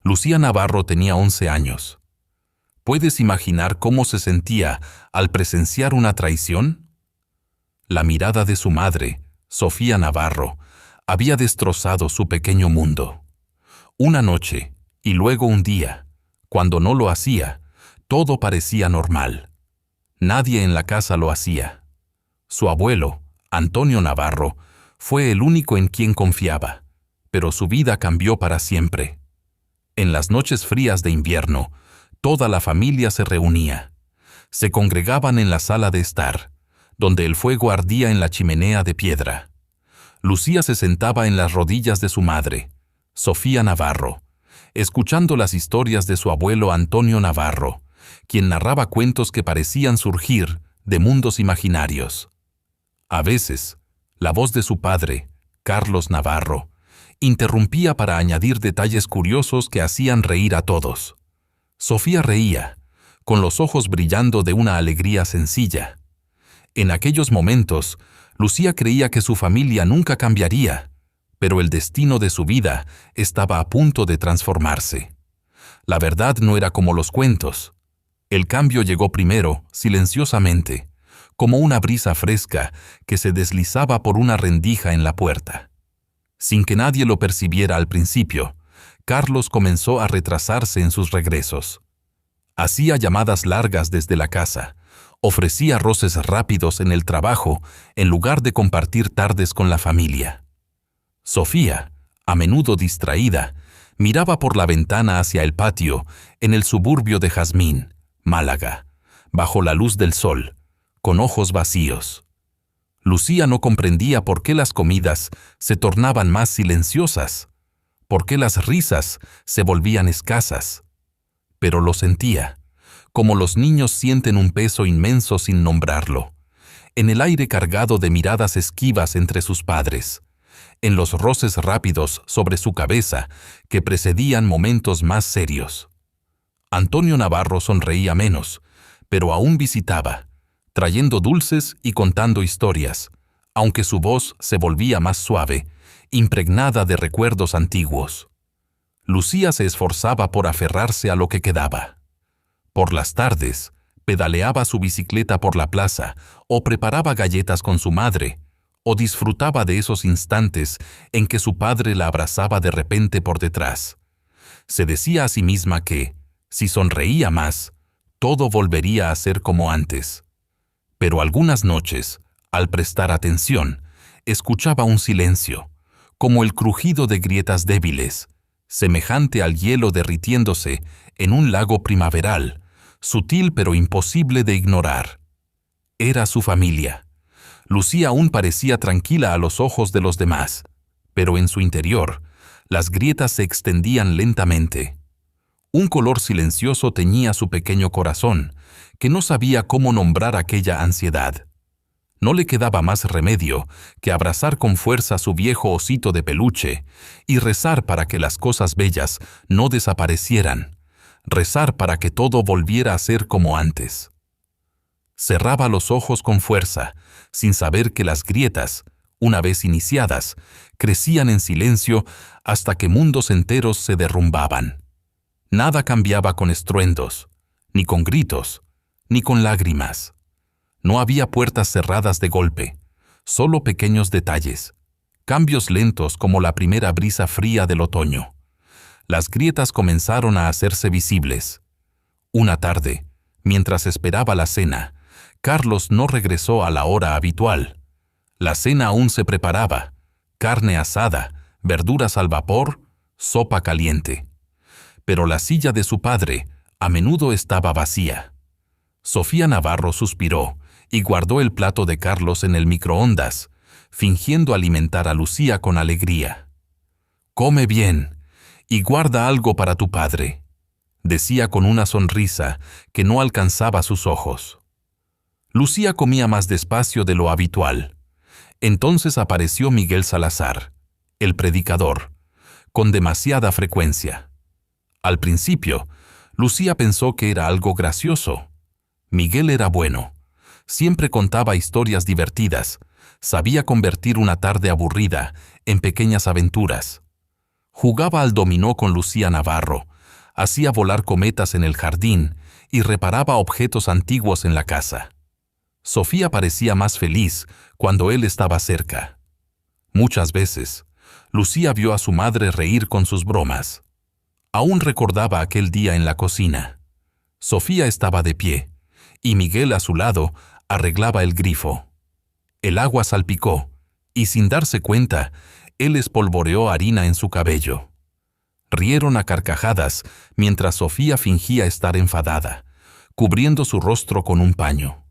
Lucía Navarro tenía 11 años. ¿Puedes imaginar cómo se sentía al presenciar una traición? La mirada de su madre, Sofía Navarro, había destrozado su pequeño mundo. Una noche, y luego un día, cuando no lo hacía, todo parecía normal. Nadie en la casa lo hacía. Su abuelo, Antonio Navarro, fue el único en quien confiaba, pero su vida cambió para siempre. En las noches frías de invierno, toda la familia se reunía. Se congregaban en la sala de estar, donde el fuego ardía en la chimenea de piedra. Lucía se sentaba en las rodillas de su madre, Sofía Navarro, escuchando las historias de su abuelo Antonio Navarro, quien narraba cuentos que parecían surgir de mundos imaginarios. A veces, la voz de su padre, Carlos Navarro, interrumpía para añadir detalles curiosos que hacían reír a todos. Sofía reía, con los ojos brillando de una alegría sencilla. En aquellos momentos, Lucía creía que su familia nunca cambiaría, pero el destino de su vida estaba a punto de transformarse. La verdad no era como los cuentos. El cambio llegó primero, silenciosamente, como una brisa fresca que se deslizaba por una rendija en la puerta. Sin que nadie lo percibiera al principio, Carlos comenzó a retrasarse en sus regresos. Hacía llamadas largas desde la casa, ofrecía roces rápidos en el trabajo en lugar de compartir tardes con la familia. Sofía, a menudo distraída, miraba por la ventana hacia el patio en el suburbio de Jazmín, Málaga, bajo la luz del sol, con ojos vacíos. Lucía no comprendía por qué las comidas se tornaban más silenciosas, por qué las risas se volvían escasas. Pero lo sentía, como los niños sienten un peso inmenso sin nombrarlo, en el aire cargado de miradas esquivas entre sus padres, en los roces rápidos sobre su cabeza que precedían momentos más serios. Antonio Navarro sonreía menos, pero aún visitaba, trayendo dulces y contando historias, aunque su voz se volvía más suave, impregnada de recuerdos antiguos. Lucía se esforzaba por aferrarse a lo que quedaba. Por las tardes, pedaleaba su bicicleta por la plaza, o preparaba galletas con su madre, o disfrutaba de esos instantes en que su padre la abrazaba de repente por detrás. Se decía a sí misma que, si sonreía más, todo volvería a ser como antes. Pero algunas noches, al prestar atención, escuchaba un silencio, como el crujido de grietas débiles, semejante al hielo derritiéndose en un lago primaveral, sutil pero imposible de ignorar. Era su familia. Lucía aún parecía tranquila a los ojos de los demás, pero en su interior, las grietas se extendían lentamente. Un color silencioso teñía su pequeño corazón, que no sabía cómo nombrar aquella ansiedad. No le quedaba más remedio que abrazar con fuerza su viejo osito de peluche y rezar para que las cosas bellas no desaparecieran, rezar para que todo volviera a ser como antes. Cerraba los ojos con fuerza, sin saber que las grietas, una vez iniciadas, crecían en silencio hasta que mundos enteros se derrumbaban. Nada cambiaba con estruendos, ni con gritos, ni con lágrimas. No había puertas cerradas de golpe, solo pequeños detalles, cambios lentos como la primera brisa fría del otoño. Las grietas comenzaron a hacerse visibles. Una tarde, mientras esperaba la cena, Carlos no regresó a la hora habitual. La cena aún se preparaba: carne asada, verduras al vapor, sopa caliente. Pero la silla de su padre a menudo estaba vacía. Sofía Navarro suspiró y guardó el plato de Carlos en el microondas, fingiendo alimentar a Lucía con alegría. «Come bien y guarda algo para tu padre», decía con una sonrisa que no alcanzaba sus ojos. Lucía comía más despacio de lo habitual. Entonces apareció Miguel Salazar, el predicador, con demasiada frecuencia. Al principio, Lucía pensó que era algo gracioso. Miguel era bueno. Siempre contaba historias divertidas. Sabía convertir una tarde aburrida en pequeñas aventuras. Jugaba al dominó con Lucía Navarro, hacía volar cometas en el jardín y reparaba objetos antiguos en la casa. Sofía parecía más feliz cuando él estaba cerca. Muchas veces, Lucía vio a su madre reír con sus bromas. Aún recordaba aquel día en la cocina. Sofía estaba de pie, y Miguel a su lado arreglaba el grifo. El agua salpicó, y sin darse cuenta, él espolvoreó harina en su cabello. Rieron a carcajadas mientras Sofía fingía estar enfadada, cubriendo su rostro con un paño.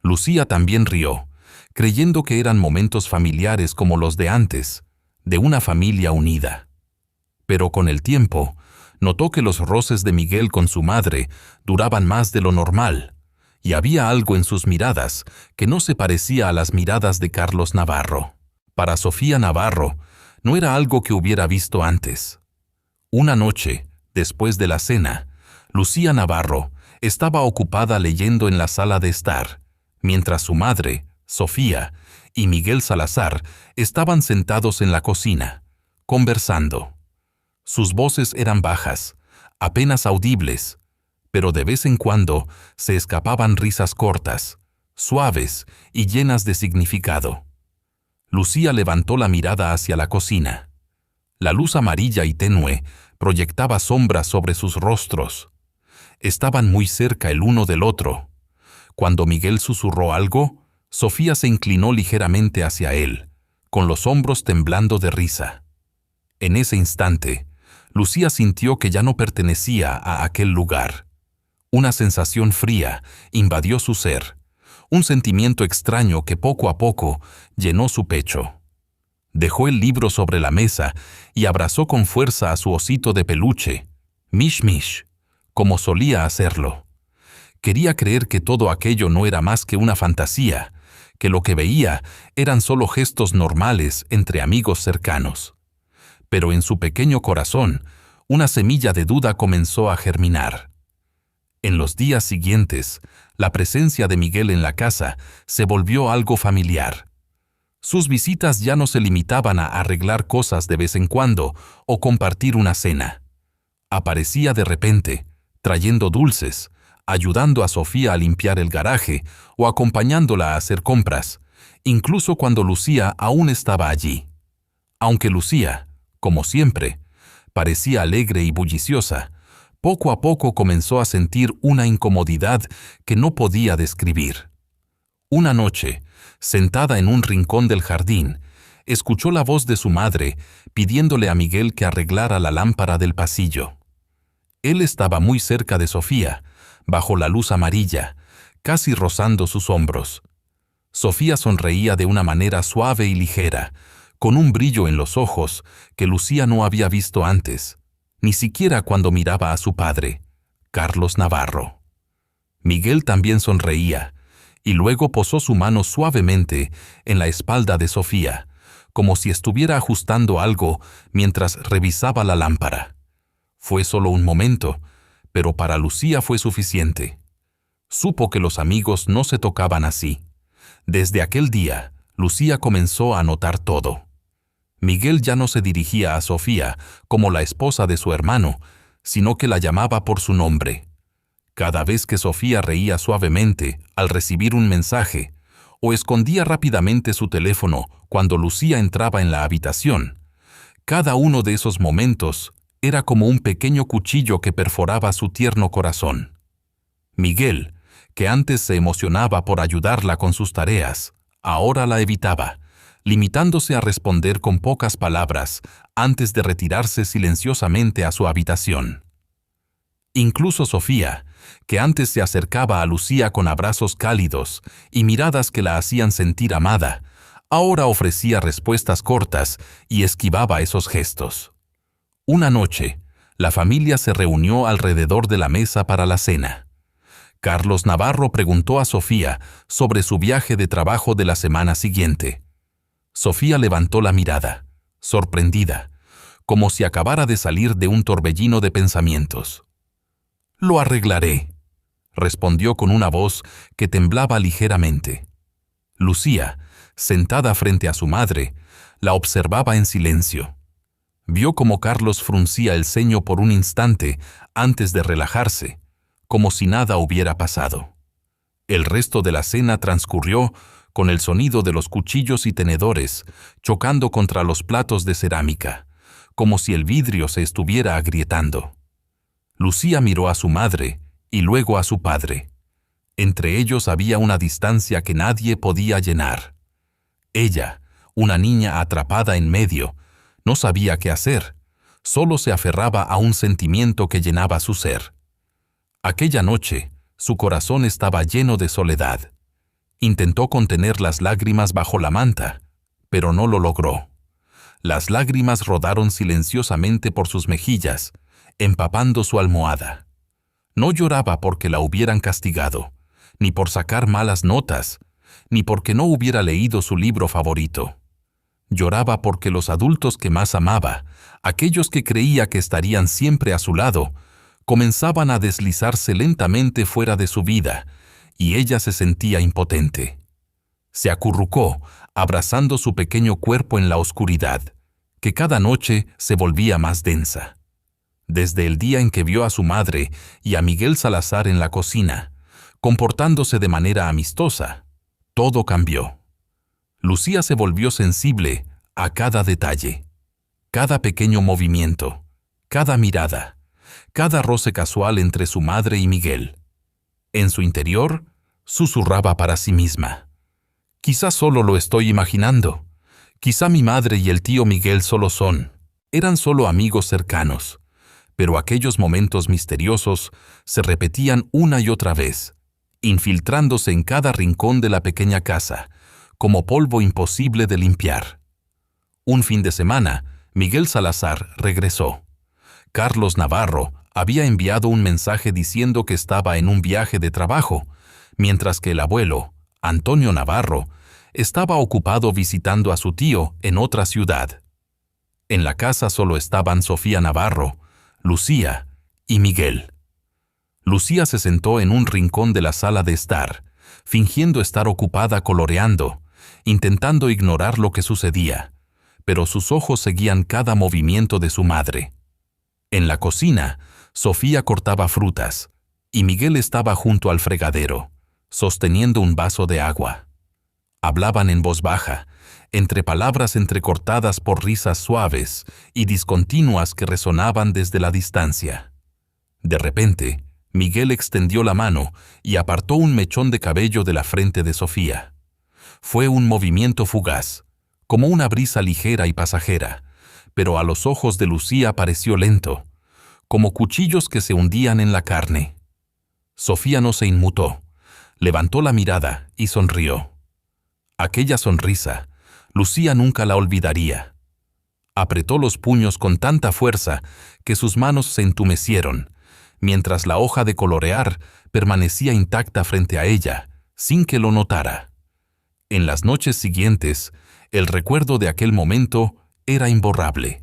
Lucía también rió, creyendo que eran momentos familiares como los de antes, de una familia unida. Pero con el tiempo, notó que los roces de Miguel con su madre duraban más de lo normal, y había algo en sus miradas que no se parecía a las miradas de Carlos Navarro. Para Sofía Navarro, no era algo que hubiera visto antes. Una noche, después de la cena, Lucía Navarro estaba ocupada leyendo en la sala de estar, mientras su madre, Sofía, y Miguel Salazar estaban sentados en la cocina, conversando. Sus voces eran bajas, apenas audibles, pero de vez en cuando se escapaban risas cortas, suaves y llenas de significado. Lucía levantó la mirada hacia la cocina. La luz amarilla y tenue proyectaba sombras sobre sus rostros. Estaban muy cerca el uno del otro. Cuando Miguel susurró algo, Sofía se inclinó ligeramente hacia él, con los hombros temblando de risa. En ese instante, Lucía sintió que ya no pertenecía a aquel lugar. Una sensación fría invadió su ser, un sentimiento extraño que poco a poco llenó su pecho. Dejó el libro sobre la mesa y abrazó con fuerza a su osito de peluche, Mish Mish, como solía hacerlo. Quería creer que todo aquello no era más que una fantasía, que lo que veía eran solo gestos normales entre amigos cercanos. Pero en su pequeño corazón, una semilla de duda comenzó a germinar. En los días siguientes, la presencia de Miguel en la casa se volvió algo familiar. Sus visitas ya no se limitaban a arreglar cosas de vez en cuando o compartir una cena. Aparecía de repente, trayendo dulces, ayudando a Sofía a limpiar el garaje o acompañándola a hacer compras, incluso cuando Lucía aún estaba allí. Aunque Lucía, como siempre, parecía alegre y bulliciosa, poco a poco comenzó a sentir una incomodidad que no podía describir. Una noche, sentada en un rincón del jardín, escuchó la voz de su madre pidiéndole a Miguel que arreglara la lámpara del pasillo. Él estaba muy cerca de Sofía, bajo la luz amarilla, casi rozando sus hombros. Sofía sonreía de una manera suave y ligera, con un brillo en los ojos que Lucía no había visto antes, ni siquiera cuando miraba a su padre, Carlos Navarro. Miguel también sonreía, y luego posó su mano suavemente en la espalda de Sofía, como si estuviera ajustando algo mientras revisaba la lámpara. Fue solo un momento, pero para Lucía fue suficiente. Supo que los amigos no se tocaban así. Desde aquel día, Lucía comenzó a notar todo. Miguel ya no se dirigía a Sofía como la esposa de su hermano, sino que la llamaba por su nombre. Cada vez que Sofía reía suavemente al recibir un mensaje, o escondía rápidamente su teléfono cuando Lucía entraba en la habitación, cada uno de esos momentos era como un pequeño cuchillo que perforaba su tierno corazón. Miguel, que antes se emocionaba por ayudarla con sus tareas, ahora la evitaba, limitándose a responder con pocas palabras antes de retirarse silenciosamente a su habitación. Incluso Sofía, que antes se acercaba a Lucía con abrazos cálidos y miradas que la hacían sentir amada, ahora ofrecía respuestas cortas y esquivaba esos gestos. Una noche, la familia se reunió alrededor de la mesa para la cena. Carlos Navarro preguntó a Sofía sobre su viaje de trabajo de la semana siguiente. Sofía levantó la mirada, sorprendida, como si acabara de salir de un torbellino de pensamientos. «Lo arreglaré», respondió con una voz que temblaba ligeramente. Lucía, sentada frente a su madre, la observaba en silencio. Vio cómo Carlos fruncía el ceño por un instante antes de relajarse, como si nada hubiera pasado. El resto de la cena transcurrió con el sonido de los cuchillos y tenedores chocando contra los platos de cerámica, como si el vidrio se estuviera agrietando. Lucía miró a su madre y luego a su padre. Entre ellos había una distancia que nadie podía llenar. Ella, una niña atrapada en medio, no sabía qué hacer, solo se aferraba a un sentimiento que llenaba su ser. Aquella noche, su corazón estaba lleno de soledad. Intentó contener las lágrimas bajo la manta, pero no lo logró. Las lágrimas rodaron silenciosamente por sus mejillas, empapando su almohada. No lloraba porque la hubieran castigado, ni por sacar malas notas, ni porque no hubiera leído su libro favorito. Lloraba porque los adultos que más amaba, aquellos que creía que estarían siempre a su lado, comenzaban a deslizarse lentamente fuera de su vida, y ella se sentía impotente. Se acurrucó, abrazando su pequeño cuerpo en la oscuridad, que cada noche se volvía más densa. Desde el día en que vio a su madre y a Miguel Salazar en la cocina, comportándose de manera amistosa, todo cambió. Lucía se volvió sensible a cada detalle, cada pequeño movimiento, cada mirada, cada roce casual entre su madre y Miguel. En su interior, susurraba para sí misma: quizá solo lo estoy imaginando. Quizá mi madre y el tío Miguel eran solo amigos cercanos, pero aquellos momentos misteriosos se repetían una y otra vez, infiltrándose en cada rincón de la pequeña casa, como polvo imposible de limpiar. Un fin de semana, Miguel Salazar regresó. Carlos Navarro había enviado un mensaje diciendo que estaba en un viaje de trabajo, mientras que el abuelo, Antonio Navarro, estaba ocupado visitando a su tío en otra ciudad. En la casa solo estaban Sofía Navarro, Lucía y Miguel. Lucía se sentó en un rincón de la sala de estar, fingiendo estar ocupada coloreando, intentando ignorar lo que sucedía, pero sus ojos seguían cada movimiento de su madre. En la cocina, Sofía cortaba frutas, y Miguel estaba junto al fregadero, sosteniendo un vaso de agua. Hablaban en voz baja, entre palabras entrecortadas por risas suaves y discontinuas que resonaban desde la distancia. De repente, Miguel extendió la mano y apartó un mechón de cabello de la frente de Sofía. Fue un movimiento fugaz, como una brisa ligera y pasajera, pero a los ojos de Lucía pareció lento, como cuchillos que se hundían en la carne. Sofía no se inmutó, levantó la mirada y sonrió. Aquella sonrisa, Lucía nunca la olvidaría. Apretó los puños con tanta fuerza que sus manos se entumecieron, mientras la hoja de colorear permanecía intacta frente a ella, sin que lo notara. En las noches siguientes, el recuerdo de aquel momento era imborrable.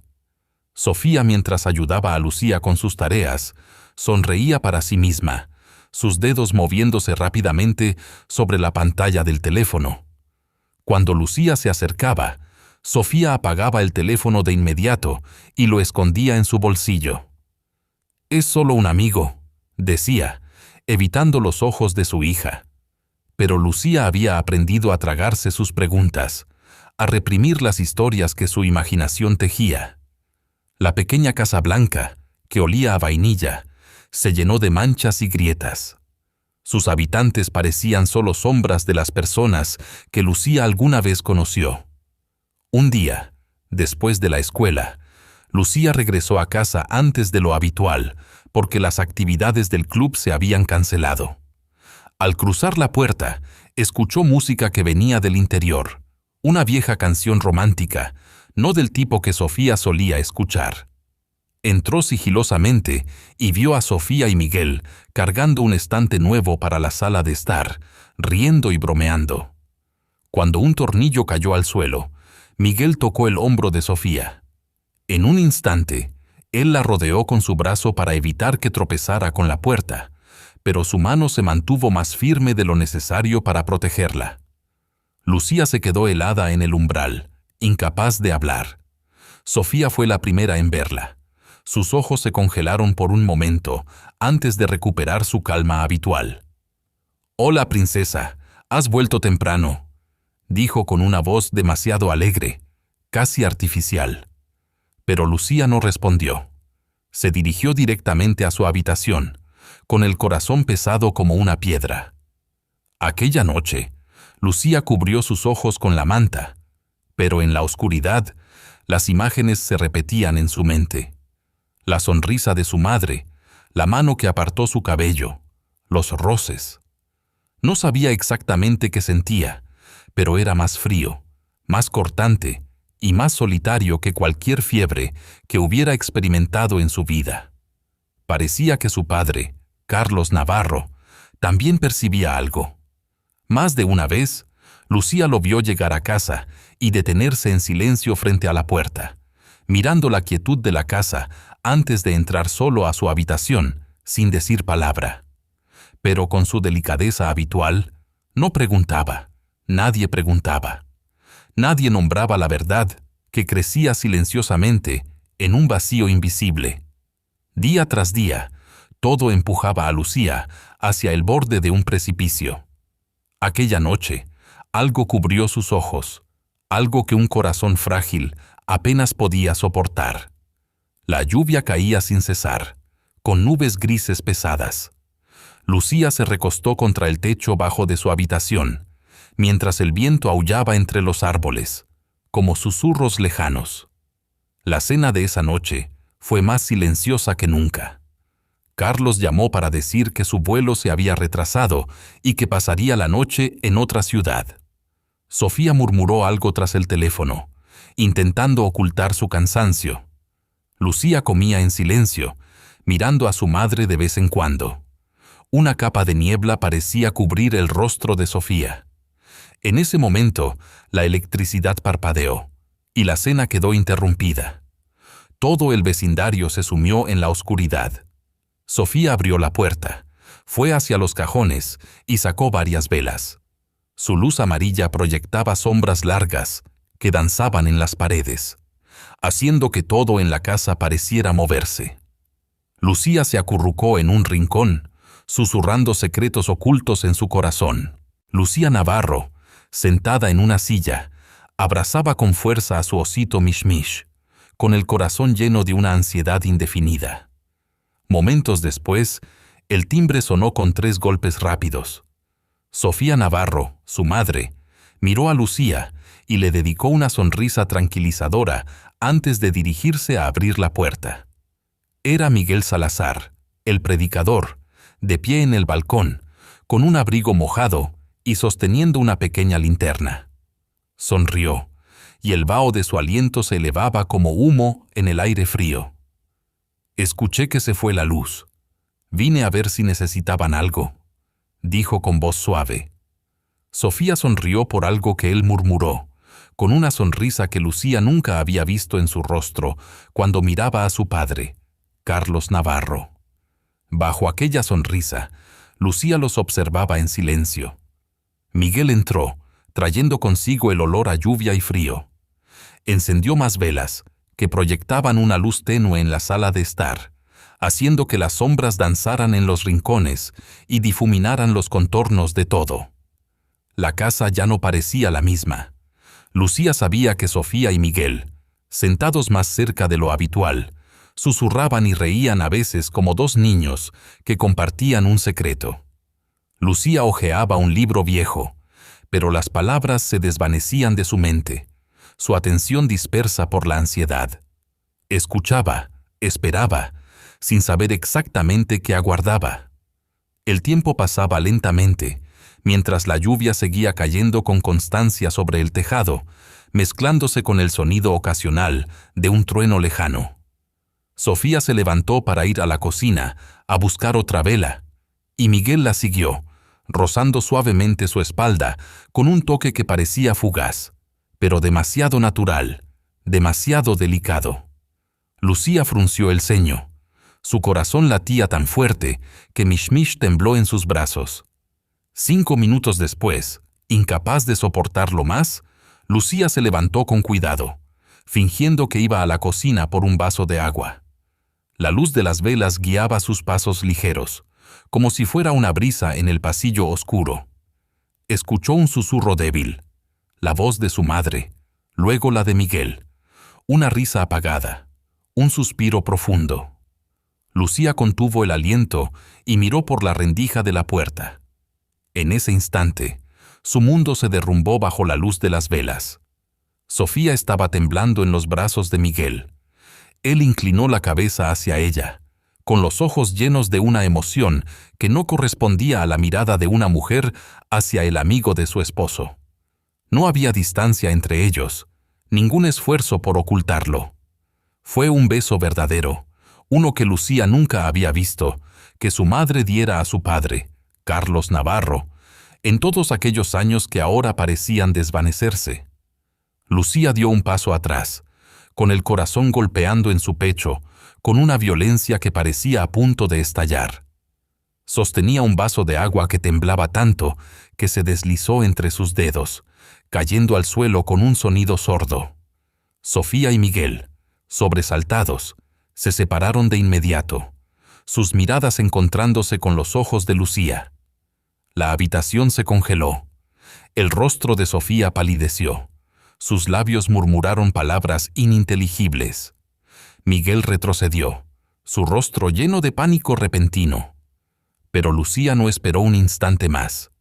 Sofía, mientras ayudaba a Lucía con sus tareas, sonreía para sí misma, sus dedos moviéndose rápidamente sobre la pantalla del teléfono. Cuando Lucía se acercaba, Sofía apagaba el teléfono de inmediato y lo escondía en su bolsillo. «Es solo un amigo», decía, evitando los ojos de su hija. Pero Lucía había aprendido a tragarse sus preguntas, a reprimir las historias que su imaginación tejía. La pequeña casa blanca, que olía a vainilla, se llenó de manchas y grietas. Sus habitantes parecían solo sombras de las personas que Lucía alguna vez conoció. Un día, después de la escuela, Lucía regresó a casa antes de lo habitual, porque las actividades del club se habían cancelado. Al cruzar la puerta, escuchó música que venía del interior, una vieja canción romántica, no del tipo que Sofía solía escuchar. Entró sigilosamente y vio a Sofía y Miguel cargando un estante nuevo para la sala de estar, riendo y bromeando. Cuando un tornillo cayó al suelo, Miguel tocó el hombro de Sofía. En un instante, él la rodeó con su brazo para evitar que tropezara con la puerta, pero su mano se mantuvo más firme de lo necesario para protegerla. Lucía se quedó helada en el umbral, incapaz de hablar. Sofía fue la primera en verla. Sus ojos se congelaron por un momento antes de recuperar su calma habitual. «Hola, princesa, has vuelto temprano», dijo con una voz demasiado alegre, casi artificial. Pero Lucía no respondió. Se dirigió directamente a su habitación, con el corazón pesado como una piedra. Aquella noche, Lucía cubrió sus ojos con la manta, pero en la oscuridad, las imágenes se repetían en su mente. La sonrisa de su madre, la mano que apartó su cabello, los roces. No sabía exactamente qué sentía, pero era más frío, más cortante y más solitario que cualquier fiebre que hubiera experimentado en su vida. Parecía que su padre, Carlos Navarro, también percibía algo. Más de una vez, Lucía lo vio llegar a casa y detenerse en silencio frente a la puerta, mirando la quietud de la casa antes de entrar solo a su habitación, sin decir palabra. Pero con su delicadeza habitual, no preguntaba, nadie preguntaba. Nadie nombraba la verdad que crecía silenciosamente en un vacío invisible. Día tras día, todo empujaba a Lucía hacia el borde de un precipicio. Aquella noche, algo cubrió sus ojos, algo que un corazón frágil apenas podía soportar. La lluvia caía sin cesar, con nubes grises pesadas. Lucía se recostó contra el techo bajo de su habitación, mientras el viento aullaba entre los árboles, como susurros lejanos. La cena de esa noche fue más silenciosa que nunca. Carlos llamó para decir que su vuelo se había retrasado y que pasaría la noche en otra ciudad. Sofía murmuró algo tras el teléfono, intentando ocultar su cansancio. Lucía comía en silencio, mirando a su madre de vez en cuando. Una capa de niebla parecía cubrir el rostro de Sofía. En ese momento, la electricidad parpadeó, y la cena quedó interrumpida. Todo el vecindario se sumió en la oscuridad. Sofía abrió la puerta, fue hacia los cajones y sacó varias velas. Su luz amarilla proyectaba sombras largas que danzaban en las paredes, haciendo que todo en la casa pareciera moverse. Lucía se acurrucó en un rincón, susurrando secretos ocultos en su corazón. Lucía Navarro, sentada en una silla, abrazaba con fuerza a su osito Mishmish, con el corazón lleno de una ansiedad indefinida. Momentos después, el timbre sonó con 3 golpes rápidos. Sofía Navarro, su madre, miró a Lucía y le dedicó una sonrisa tranquilizadora antes de dirigirse a abrir la puerta. Era Miguel Salazar, el predicador, de pie en el balcón, con un abrigo mojado y sosteniendo una pequeña linterna. Sonrió, y el vaho de su aliento se elevaba como humo en el aire frío. «Escuché que se fue la luz. Vine a ver si necesitaban algo», dijo con voz suave. Sofía sonrió por algo que él murmuró, con una sonrisa que Lucía nunca había visto en su rostro cuando miraba a su padre, Carlos Navarro. Bajo aquella sonrisa, Lucía los observaba en silencio. Miguel entró, trayendo consigo el olor a lluvia y frío. Encendió más velas, que proyectaban una luz tenue en la sala de estar, haciendo que las sombras danzaran en los rincones y difuminaran los contornos de todo. La casa ya no parecía la misma. Lucía sabía que Sofía y Miguel, sentados más cerca de lo habitual, susurraban y reían a veces como 2 niños que compartían un secreto. Lucía hojeaba un libro viejo, pero las palabras se desvanecían de su mente, su atención dispersa por la ansiedad. Escuchaba, esperaba, sin saber exactamente qué aguardaba. El tiempo pasaba lentamente, mientras la lluvia seguía cayendo con constancia sobre el tejado, mezclándose con el sonido ocasional de un trueno lejano. Sofía se levantó para ir a la cocina a buscar otra vela, y Miguel la siguió, rozando suavemente su espalda con un toque que parecía fugaz, pero demasiado natural, demasiado delicado. Lucía frunció el ceño. Su corazón latía tan fuerte que Mishmish tembló en sus brazos. 5 minutos después, incapaz de soportarlo más, Lucía se levantó con cuidado, fingiendo que iba a la cocina por un vaso de agua. La luz de las velas guiaba sus pasos ligeros, como si fuera una brisa en el pasillo oscuro. Escuchó un susurro débil, la voz de su madre, luego la de Miguel, una risa apagada, un suspiro profundo. Lucía contuvo el aliento y miró por la rendija de la puerta. En ese instante, su mundo se derrumbó bajo la luz de las velas. Sofía estaba temblando en los brazos de Miguel. Él inclinó la cabeza hacia ella, con los ojos llenos de una emoción que no correspondía a la mirada de una mujer hacia el amigo de su esposo. No había distancia entre ellos, ningún esfuerzo por ocultarlo. Fue un beso verdadero, uno que Lucía nunca había visto, que su madre diera a su padre, Carlos Navarro, en todos aquellos años que ahora parecían desvanecerse. Lucía dio un paso atrás, con el corazón golpeando en su pecho, con una violencia que parecía a punto de estallar. Sostenía un vaso de agua que temblaba tanto que se deslizó entre sus dedos, cayendo al suelo con un sonido sordo. Sofía y Miguel, sobresaltados, se separaron de inmediato, sus miradas encontrándose con los ojos de Lucía. La habitación se congeló. El rostro de Sofía palideció. Sus labios murmuraron palabras ininteligibles. Miguel retrocedió, su rostro lleno de pánico repentino. Pero Lucía no esperó un instante más.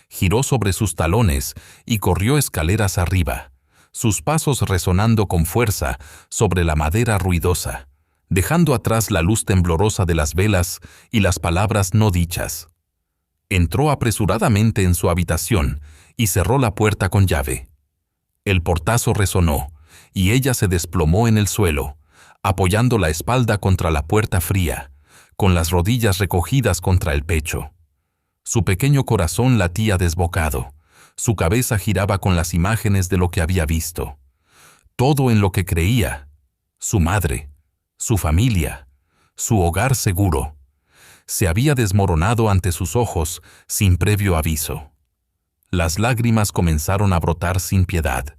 Giró sobre sus talones y corrió escaleras arriba, sus pasos resonando con fuerza sobre la madera ruidosa, dejando atrás la luz temblorosa de las velas y las palabras no dichas. Entró apresuradamente en su habitación y cerró la puerta con llave. El portazo resonó, y ella se desplomó en el suelo, apoyando la espalda contra la puerta fría, con las rodillas recogidas contra el pecho. Su pequeño corazón latía desbocado, su cabeza giraba con las imágenes de lo que había visto. Todo en lo que creía, su madre, su familia, su hogar seguro, se había desmoronado ante sus ojos sin previo aviso. Las lágrimas comenzaron a brotar sin piedad.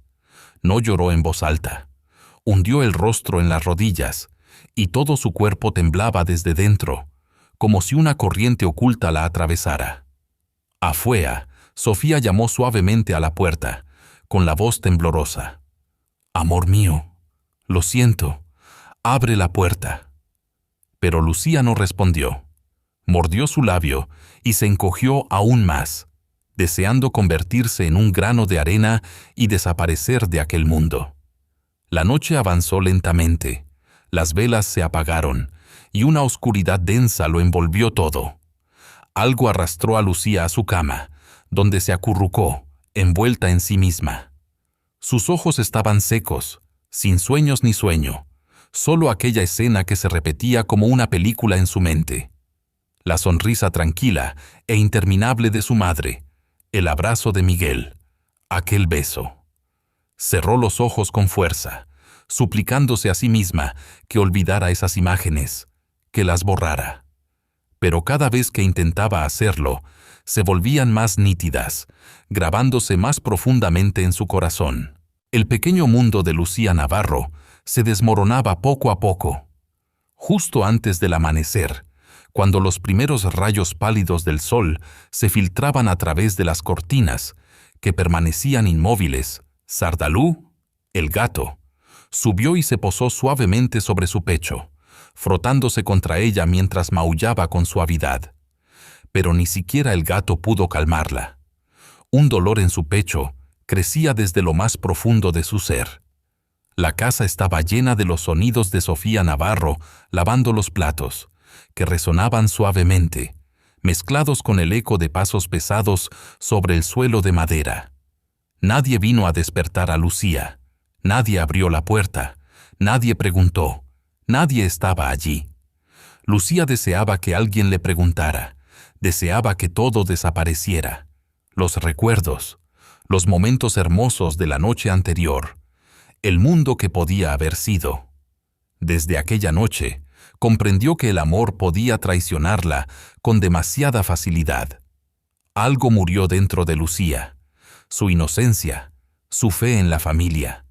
No lloró en voz alta. Hundió el rostro en las rodillas, y todo su cuerpo temblaba desde dentro, como si una corriente oculta la atravesara. Afuera, Sofía llamó suavemente a la puerta, con la voz temblorosa. «Amor mío, lo siento, abre la puerta». Pero Lucía no respondió. Mordió su labio y se encogió aún más, deseando convertirse en un grano de arena y desaparecer de aquel mundo. La noche avanzó lentamente, las velas se apagaron, y una oscuridad densa lo envolvió todo. Algo arrastró a Lucía a su cama, donde se acurrucó, envuelta en sí misma. Sus ojos estaban secos, sin sueños ni sueño, solo aquella escena que se repetía como una película en su mente. La sonrisa tranquila e interminable de su madre, el abrazo de Miguel, aquel beso. Cerró los ojos con fuerza, suplicándose a sí misma que olvidara esas imágenes, que las borrara. Pero cada vez que intentaba hacerlo, se volvían más nítidas, grabándose más profundamente en su corazón. El pequeño mundo de Lucía Navarro se desmoronaba poco a poco. Justo antes del amanecer, cuando los primeros rayos pálidos del sol se filtraban a través de las cortinas, que permanecían inmóviles, Sardalú, el gato, subió y se posó suavemente sobre su pecho, frotándose contra ella mientras maullaba con suavidad. Pero ni siquiera el gato pudo calmarla. Un dolor en su pecho crecía desde lo más profundo de su ser. La casa estaba llena de los sonidos de Sofía Navarro lavando los platos, que resonaban suavemente, mezclados con el eco de pasos pesados sobre el suelo de madera. Nadie vino a despertar a Lucía, nadie abrió la puerta, nadie preguntó, nadie estaba allí. Lucía deseaba que alguien le preguntara, deseaba que todo desapareciera, los recuerdos, los momentos hermosos de la noche anterior, el mundo que podía haber sido. Desde aquella noche, comprendió que el amor podía traicionarla con demasiada facilidad. Algo murió dentro de Lucía, su inocencia, su fe en la familia.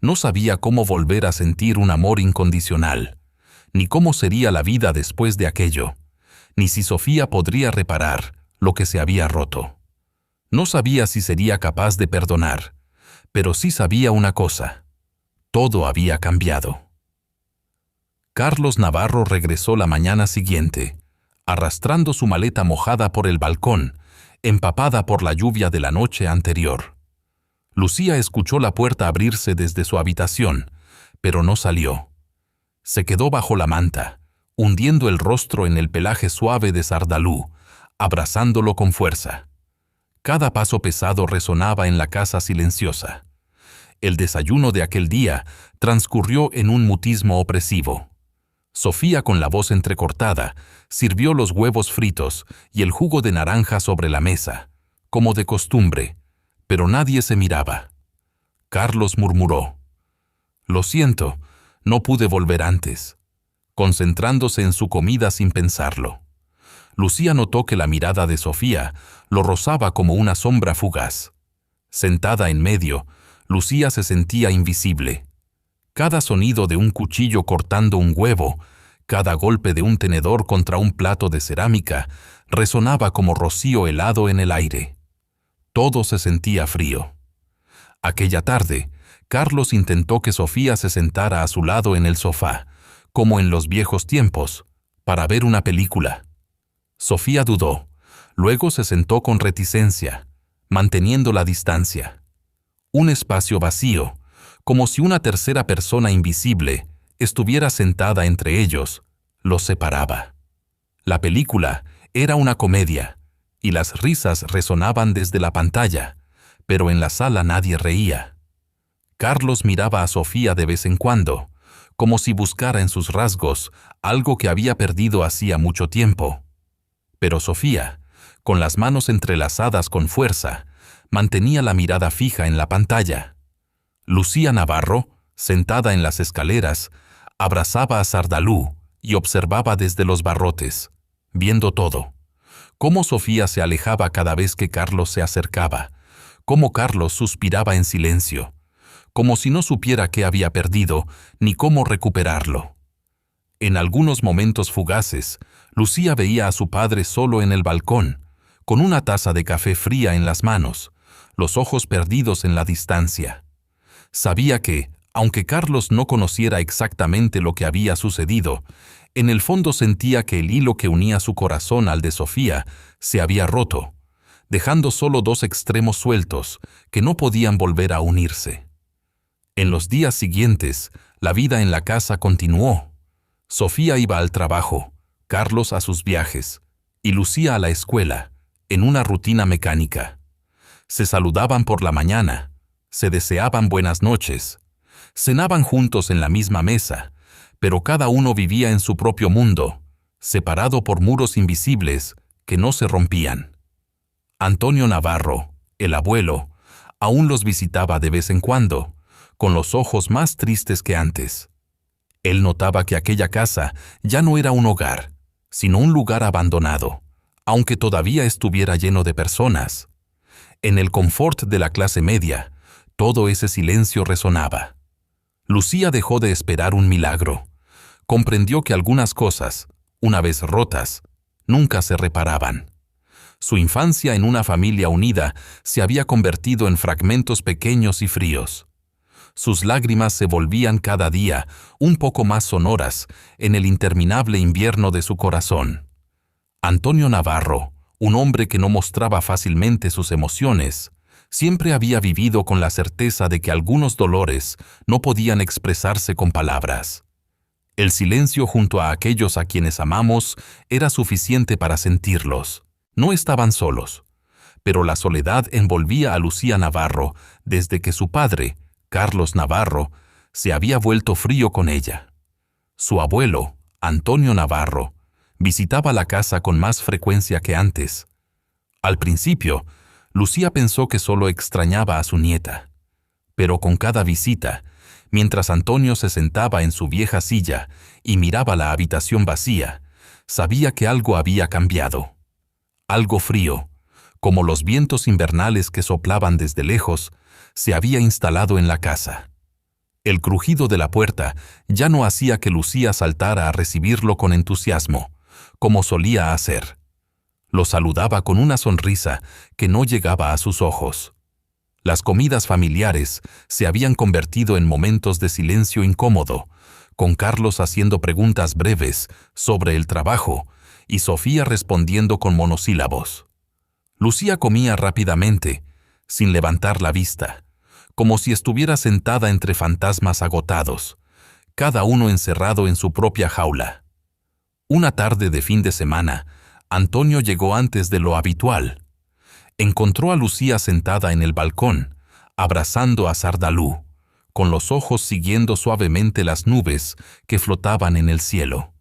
No sabía cómo volver a sentir un amor incondicional, ni cómo sería la vida después de aquello, ni si Sofía podría reparar lo que se había roto. No sabía si sería capaz de perdonar, pero sí sabía una cosa: todo había cambiado. Carlos Navarro regresó la mañana siguiente, arrastrando su maleta mojada por el balcón, empapada por la lluvia de la noche anterior. Lucía escuchó la puerta abrirse desde su habitación, pero no salió. Se quedó bajo la manta, hundiendo el rostro en el pelaje suave de Sardalú, abrazándolo con fuerza. Cada paso pesado resonaba en la casa silenciosa. El desayuno de aquel día transcurrió en un mutismo opresivo. Sofía, con la voz entrecortada, sirvió los huevos fritos y el jugo de naranja sobre la mesa, como de costumbre, pero nadie se miraba. Carlos murmuró: «Lo siento, no pude volver antes», concentrándose en su comida sin pensarlo. Lucía notó que la mirada de Sofía lo rozaba como una sombra fugaz. Sentada en medio, Lucía se sentía invisible. Cada sonido de un cuchillo cortando un huevo, cada golpe de un tenedor contra un plato de cerámica, resonaba como rocío helado en el aire. Todo se sentía frío. Aquella tarde, Carlos intentó que Sofía se sentara a su lado en el sofá, como en los viejos tiempos, para ver una película. Sofía dudó, luego se sentó con reticencia, manteniendo la distancia. Un espacio vacío, como si una tercera persona invisible estuviera sentada entre ellos, los separaba. La película era una comedia, y las risas resonaban desde la pantalla, pero en la sala nadie reía. Carlos miraba a Sofía de vez en cuando, como si buscara en sus rasgos algo que había perdido hacía mucho tiempo. Pero Sofía, con las manos entrelazadas con fuerza, mantenía la mirada fija en la pantalla. Lucía Navarro, sentada en las escaleras, abrazaba a Sardalú y observaba desde los barrotes, viendo todo. Cómo Sofía se alejaba cada vez que Carlos se acercaba, cómo Carlos suspiraba en silencio, como si no supiera qué había perdido ni cómo recuperarlo. En algunos momentos fugaces, Lucía veía a su padre solo en el balcón, con una taza de café fría en las manos, los ojos perdidos en la distancia. Sabía que, aunque Carlos no conociera exactamente lo que había sucedido, en el fondo sentía que el hilo que unía su corazón al de Sofía se había roto, dejando solo dos extremos sueltos que no podían volver a unirse. En los días siguientes, la vida en la casa continuó. Sofía iba al trabajo, Carlos a sus viajes, y Lucía a la escuela, en una rutina mecánica. Se saludaban por la mañana, se deseaban buenas noches, cenaban juntos en la misma mesa, pero cada uno vivía en su propio mundo, separado por muros invisibles que no se rompían. Antonio Navarro, el abuelo, aún los visitaba de vez en cuando, con los ojos más tristes que antes. Él notaba que aquella casa ya no era un hogar, sino un lugar abandonado, aunque todavía estuviera lleno de personas. En el confort de la clase media, todo ese silencio resonaba. Lucía dejó de esperar un milagro. Comprendió que algunas cosas, una vez rotas, nunca se reparaban. Su infancia en una familia unida se había convertido en fragmentos pequeños y fríos. Sus lágrimas se volvían cada día un poco más sonoras en el interminable invierno de su corazón. Antonio Navarro, un hombre que no mostraba fácilmente sus emociones, siempre había vivido con la certeza de que algunos dolores no podían expresarse con palabras. El silencio junto a aquellos a quienes amamos era suficiente para sentirlos. No estaban solos, pero la soledad envolvía a Lucía Navarro desde que su padre, Carlos Navarro, se había vuelto frío con ella. Su abuelo, Antonio Navarro, visitaba la casa con más frecuencia que antes. Al principio, Lucía pensó que solo extrañaba a su nieta. Pero con cada visita, mientras Antonio se sentaba en su vieja silla y miraba la habitación vacía, sabía que algo había cambiado. Algo frío, como los vientos invernales que soplaban desde lejos, se había instalado en la casa. El crujido de la puerta ya no hacía que Lucía saltara a recibirlo con entusiasmo, como solía hacer. Lo saludaba con una sonrisa que no llegaba a sus ojos. Las comidas familiares se habían convertido en momentos de silencio incómodo, con Carlos haciendo preguntas breves sobre el trabajo y Sofía respondiendo con monosílabos. Lucía comía rápidamente, sin levantar la vista, como si estuviera sentada entre fantasmas agotados, cada uno encerrado en su propia jaula. Una tarde de fin de semana, Antonio llegó antes de lo habitual. Encontró a Lucía sentada en el balcón, abrazando a Sardalú, con los ojos siguiendo suavemente las nubes que flotaban en el cielo.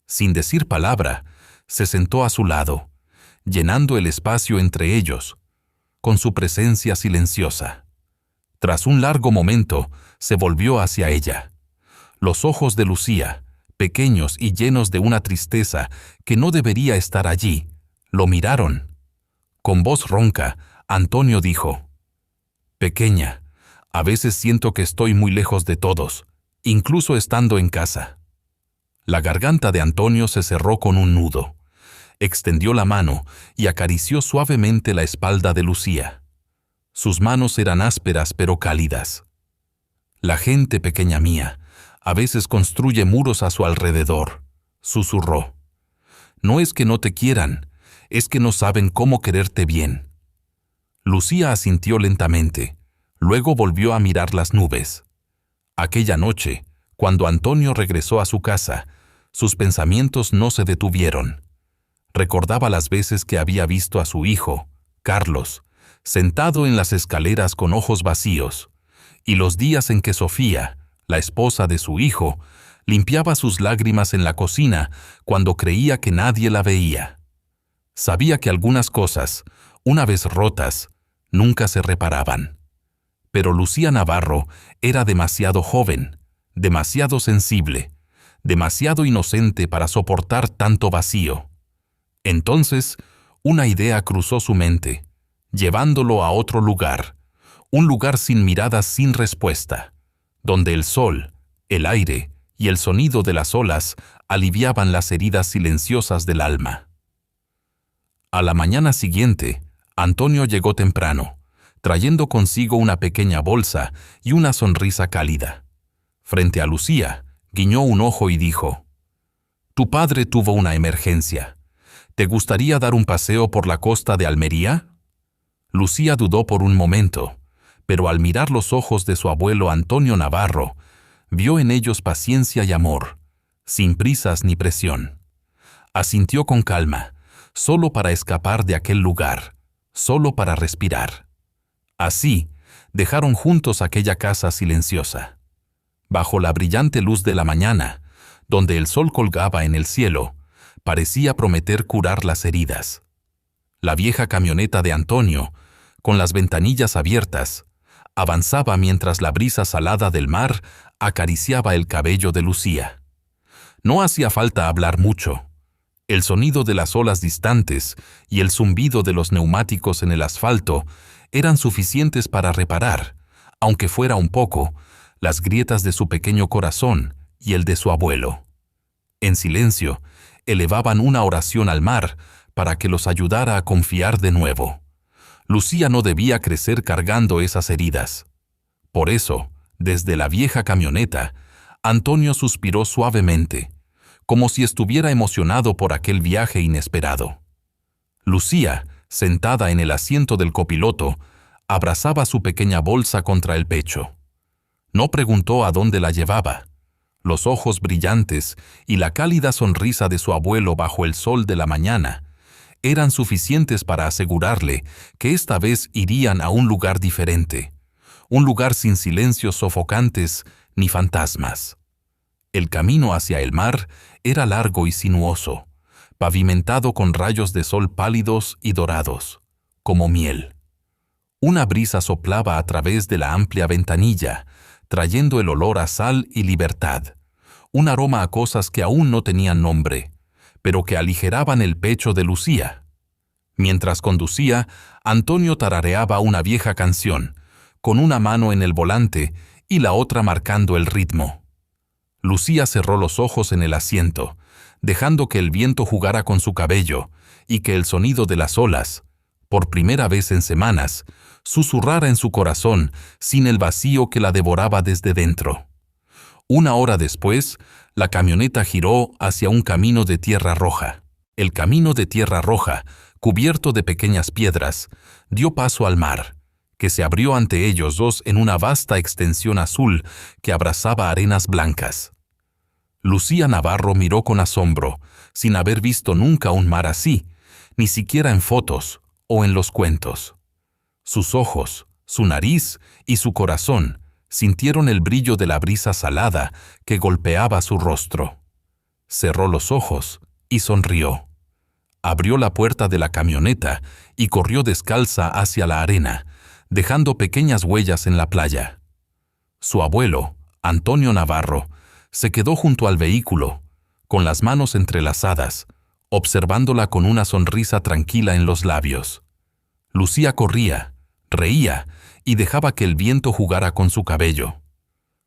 Sin decir palabra, se sentó a su lado, llenando el espacio entre ellos, con su presencia silenciosa. Tras un largo momento, se volvió hacia ella. Los ojos de Lucía, pequeños y llenos de una tristeza que no debería estar allí, lo miraron. Con voz ronca, Antonio dijo: «Pequeña, a veces siento que estoy muy lejos de todos, incluso estando en casa». La garganta de Antonio se cerró con un nudo. Extendió la mano y acarició suavemente la espalda de Lucía. Sus manos eran ásperas pero cálidas. «La gente, pequeña mía, a veces construye muros a su alrededor», susurró. «No es que no te quieran, es que no saben cómo quererte bien». Lucía asintió lentamente, luego volvió a mirar las nubes. Aquella noche, cuando Antonio regresó a su casa, sus pensamientos no se detuvieron. Recordaba las veces que había visto a su hijo, Carlos, sentado en las escaleras con ojos vacíos, y los días en que Sofía, la esposa de su hijo, limpiaba sus lágrimas en la cocina cuando creía que nadie la veía. Sabía que algunas cosas, una vez rotas, nunca se reparaban. Pero Lucía Navarro era demasiado joven, demasiado sensible, demasiado inocente para soportar tanto vacío. Entonces, una idea cruzó su mente, llevándolo a otro lugar, un lugar sin miradas, sin respuesta, donde el sol, el aire y el sonido de las olas aliviaban las heridas silenciosas del alma. A la mañana siguiente, Antonio llegó temprano, trayendo consigo una pequeña bolsa y una sonrisa cálida. Frente a Lucía, guiñó un ojo y dijo: «Tu padre tuvo una emergencia. ¿Te gustaría dar un paseo por la costa de Almería?» Lucía dudó por un momento, pero al mirar los ojos de su abuelo Antonio Navarro, vio en ellos paciencia y amor, sin prisas ni presión. Asintió con calma, solo para escapar de aquel lugar, solo para respirar. Así, dejaron juntos aquella casa silenciosa. Bajo la brillante luz de la mañana, donde el sol colgaba en el cielo, parecía prometer curar las heridas. La vieja camioneta de Antonio, con las ventanillas abiertas, avanzaba mientras la brisa salada del mar acariciaba el cabello de Lucía. No hacía falta hablar mucho. El sonido de las olas distantes y el zumbido de los neumáticos en el asfalto eran suficientes para reparar, aunque fuera un poco, las grietas de su pequeño corazón y el de su abuelo. En silencio, elevaban una oración al mar para que los ayudara a confiar de nuevo. Lucía no debía crecer cargando esas heridas. Por eso, desde la vieja camioneta, Antonio suspiró suavemente, como si estuviera emocionado por aquel viaje inesperado. Lucía, sentada en el asiento del copiloto, abrazaba su pequeña bolsa contra el pecho. No preguntó a dónde la llevaba. Los ojos brillantes y la cálida sonrisa de su abuelo bajo el sol de la mañana eran suficientes para asegurarle que esta vez irían a un lugar diferente, un lugar sin silencios sofocantes ni fantasmas. El camino hacia el mar era largo y sinuoso, pavimentado con rayos de sol pálidos y dorados, como miel. Una brisa soplaba a través de la amplia ventanilla, trayendo el olor a sal y libertad, un aroma a cosas que aún no tenían nombre, pero que aligeraban el pecho de Lucía. Mientras conducía, Antonio tarareaba una vieja canción, con una mano en el volante y la otra marcando el ritmo. Lucía cerró los ojos en el asiento, dejando que el viento jugara con su cabello y que el sonido de las olas, por primera vez en semanas, susurrara en su corazón sin el vacío que la devoraba desde dentro. Una hora después, la camioneta giró hacia un camino de tierra roja. El camino de tierra roja, cubierto de pequeñas piedras, dio paso al mar, que se abrió ante ellos dos en una vasta extensión azul que abrazaba arenas blancas. Lucía Navarro miró con asombro, sin haber visto nunca un mar así, ni siquiera en fotos o en los cuentos. Sus ojos, su nariz y su corazón sintieron el brillo de la brisa salada que golpeaba su rostro. Cerró los ojos y sonrió. Abrió la puerta de la camioneta y corrió descalza hacia la arena, dejando pequeñas huellas en la playa. Su abuelo, Antonio Navarro, se quedó junto al vehículo, con las manos entrelazadas, observándola con una sonrisa tranquila en los labios. Lucía corría, reía y dejaba que el viento jugara con su cabello.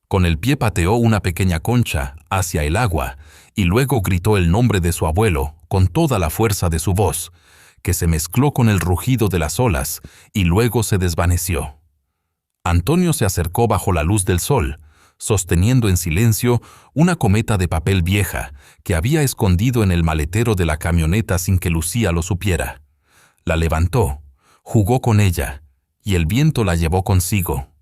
Con el pie pateó una pequeña concha hacia el agua y luego gritó el nombre de su abuelo con toda la fuerza de su voz, que se mezcló con el rugido de las olas y luego se desvaneció. Antonio se acercó bajo la luz del sol, sosteniendo en silencio una cometa de papel vieja que había escondido en el maletero de la camioneta sin que Lucía lo supiera. La levantó, jugó con ella, y el viento la llevó consigo.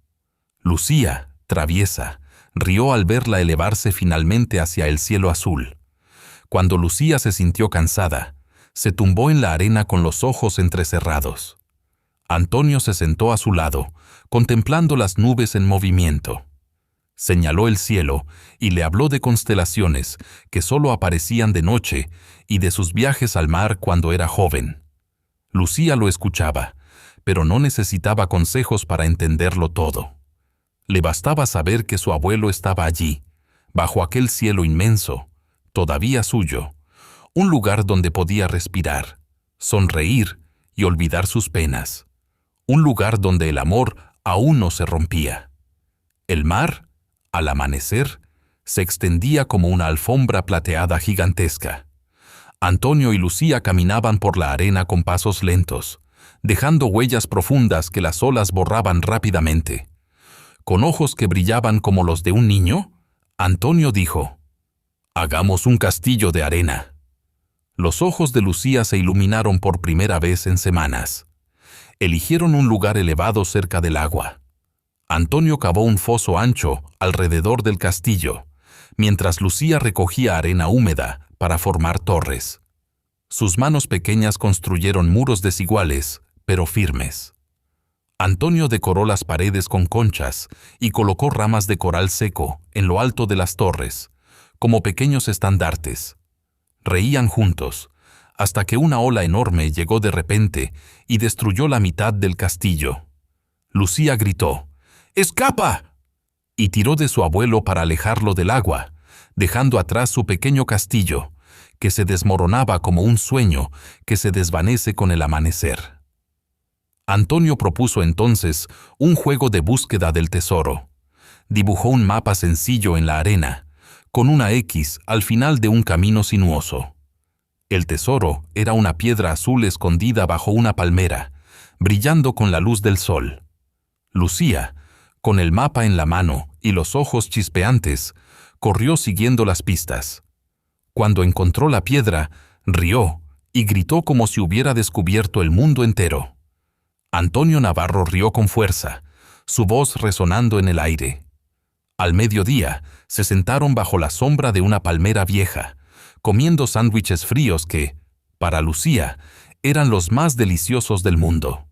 Lucía, traviesa, rió al verla elevarse finalmente hacia el cielo azul. Cuando Lucía se sintió cansada, se tumbó en la arena con los ojos entrecerrados. Antonio se sentó a su lado, contemplando las nubes en movimiento. Señaló el cielo y le habló de constelaciones que solo aparecían de noche y de sus viajes al mar cuando era joven. Lucía lo escuchaba, pero no necesitaba consejos para entenderlo todo. Le bastaba saber que su abuelo estaba allí, bajo aquel cielo inmenso, todavía suyo, un lugar donde podía respirar, sonreír y olvidar sus penas, un lugar donde el amor aún no se rompía. El mar, al amanecer, se extendía como una alfombra plateada gigantesca. Antonio y Lucía caminaban por la arena con pasos lentos, dejando huellas profundas que las olas borraban rápidamente. Con ojos que brillaban como los de un niño, Antonio dijo: «Hagamos un castillo de arena». Los ojos de Lucía se iluminaron por primera vez en semanas. Eligieron un lugar elevado cerca del agua. Antonio cavó un foso ancho alrededor del castillo, mientras Lucía recogía arena húmeda para formar torres. Sus manos pequeñas construyeron muros desiguales, pero firmes. Antonio decoró las paredes con conchas y colocó ramas de coral seco en lo alto de las torres, como pequeños estandartes. Reían juntos, hasta que una ola enorme llegó de repente y destruyó la mitad del castillo. Lucía gritó: «¡Escapa!» y tiró de su abuelo para alejarlo del agua, dejando atrás su pequeño castillo, que se desmoronaba como un sueño que se desvanece con el amanecer. Antonio propuso entonces un juego de búsqueda del tesoro. Dibujó un mapa sencillo en la arena, con una X al final de un camino sinuoso. El tesoro era una piedra azul escondida bajo una palmera, brillando con la luz del sol. Lucía, con el mapa en la mano y los ojos chispeantes, corrió siguiendo las pistas. Cuando encontró la piedra, rió y gritó como si hubiera descubierto el mundo entero. Antonio Navarro rió con fuerza, su voz resonando en el aire. Al mediodía, se sentaron bajo la sombra de una palmera vieja, comiendo sándwiches fríos que, para Lucía, eran los más deliciosos del mundo.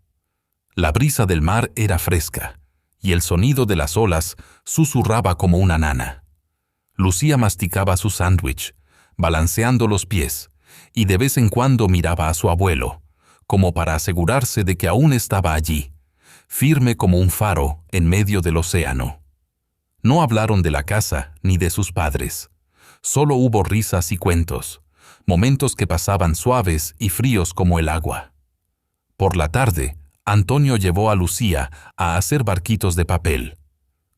La brisa del mar era fresca, y el sonido de las olas susurraba como una nana. Lucía masticaba su sándwich, balanceando los pies, y de vez en cuando miraba a su abuelo, como para asegurarse de que aún estaba allí, firme como un faro en medio del océano. No hablaron de la casa ni de sus padres. Solo hubo risas y cuentos, momentos que pasaban suaves y fríos como el agua. Por la tarde, Antonio llevó a Lucía a hacer barquitos de papel.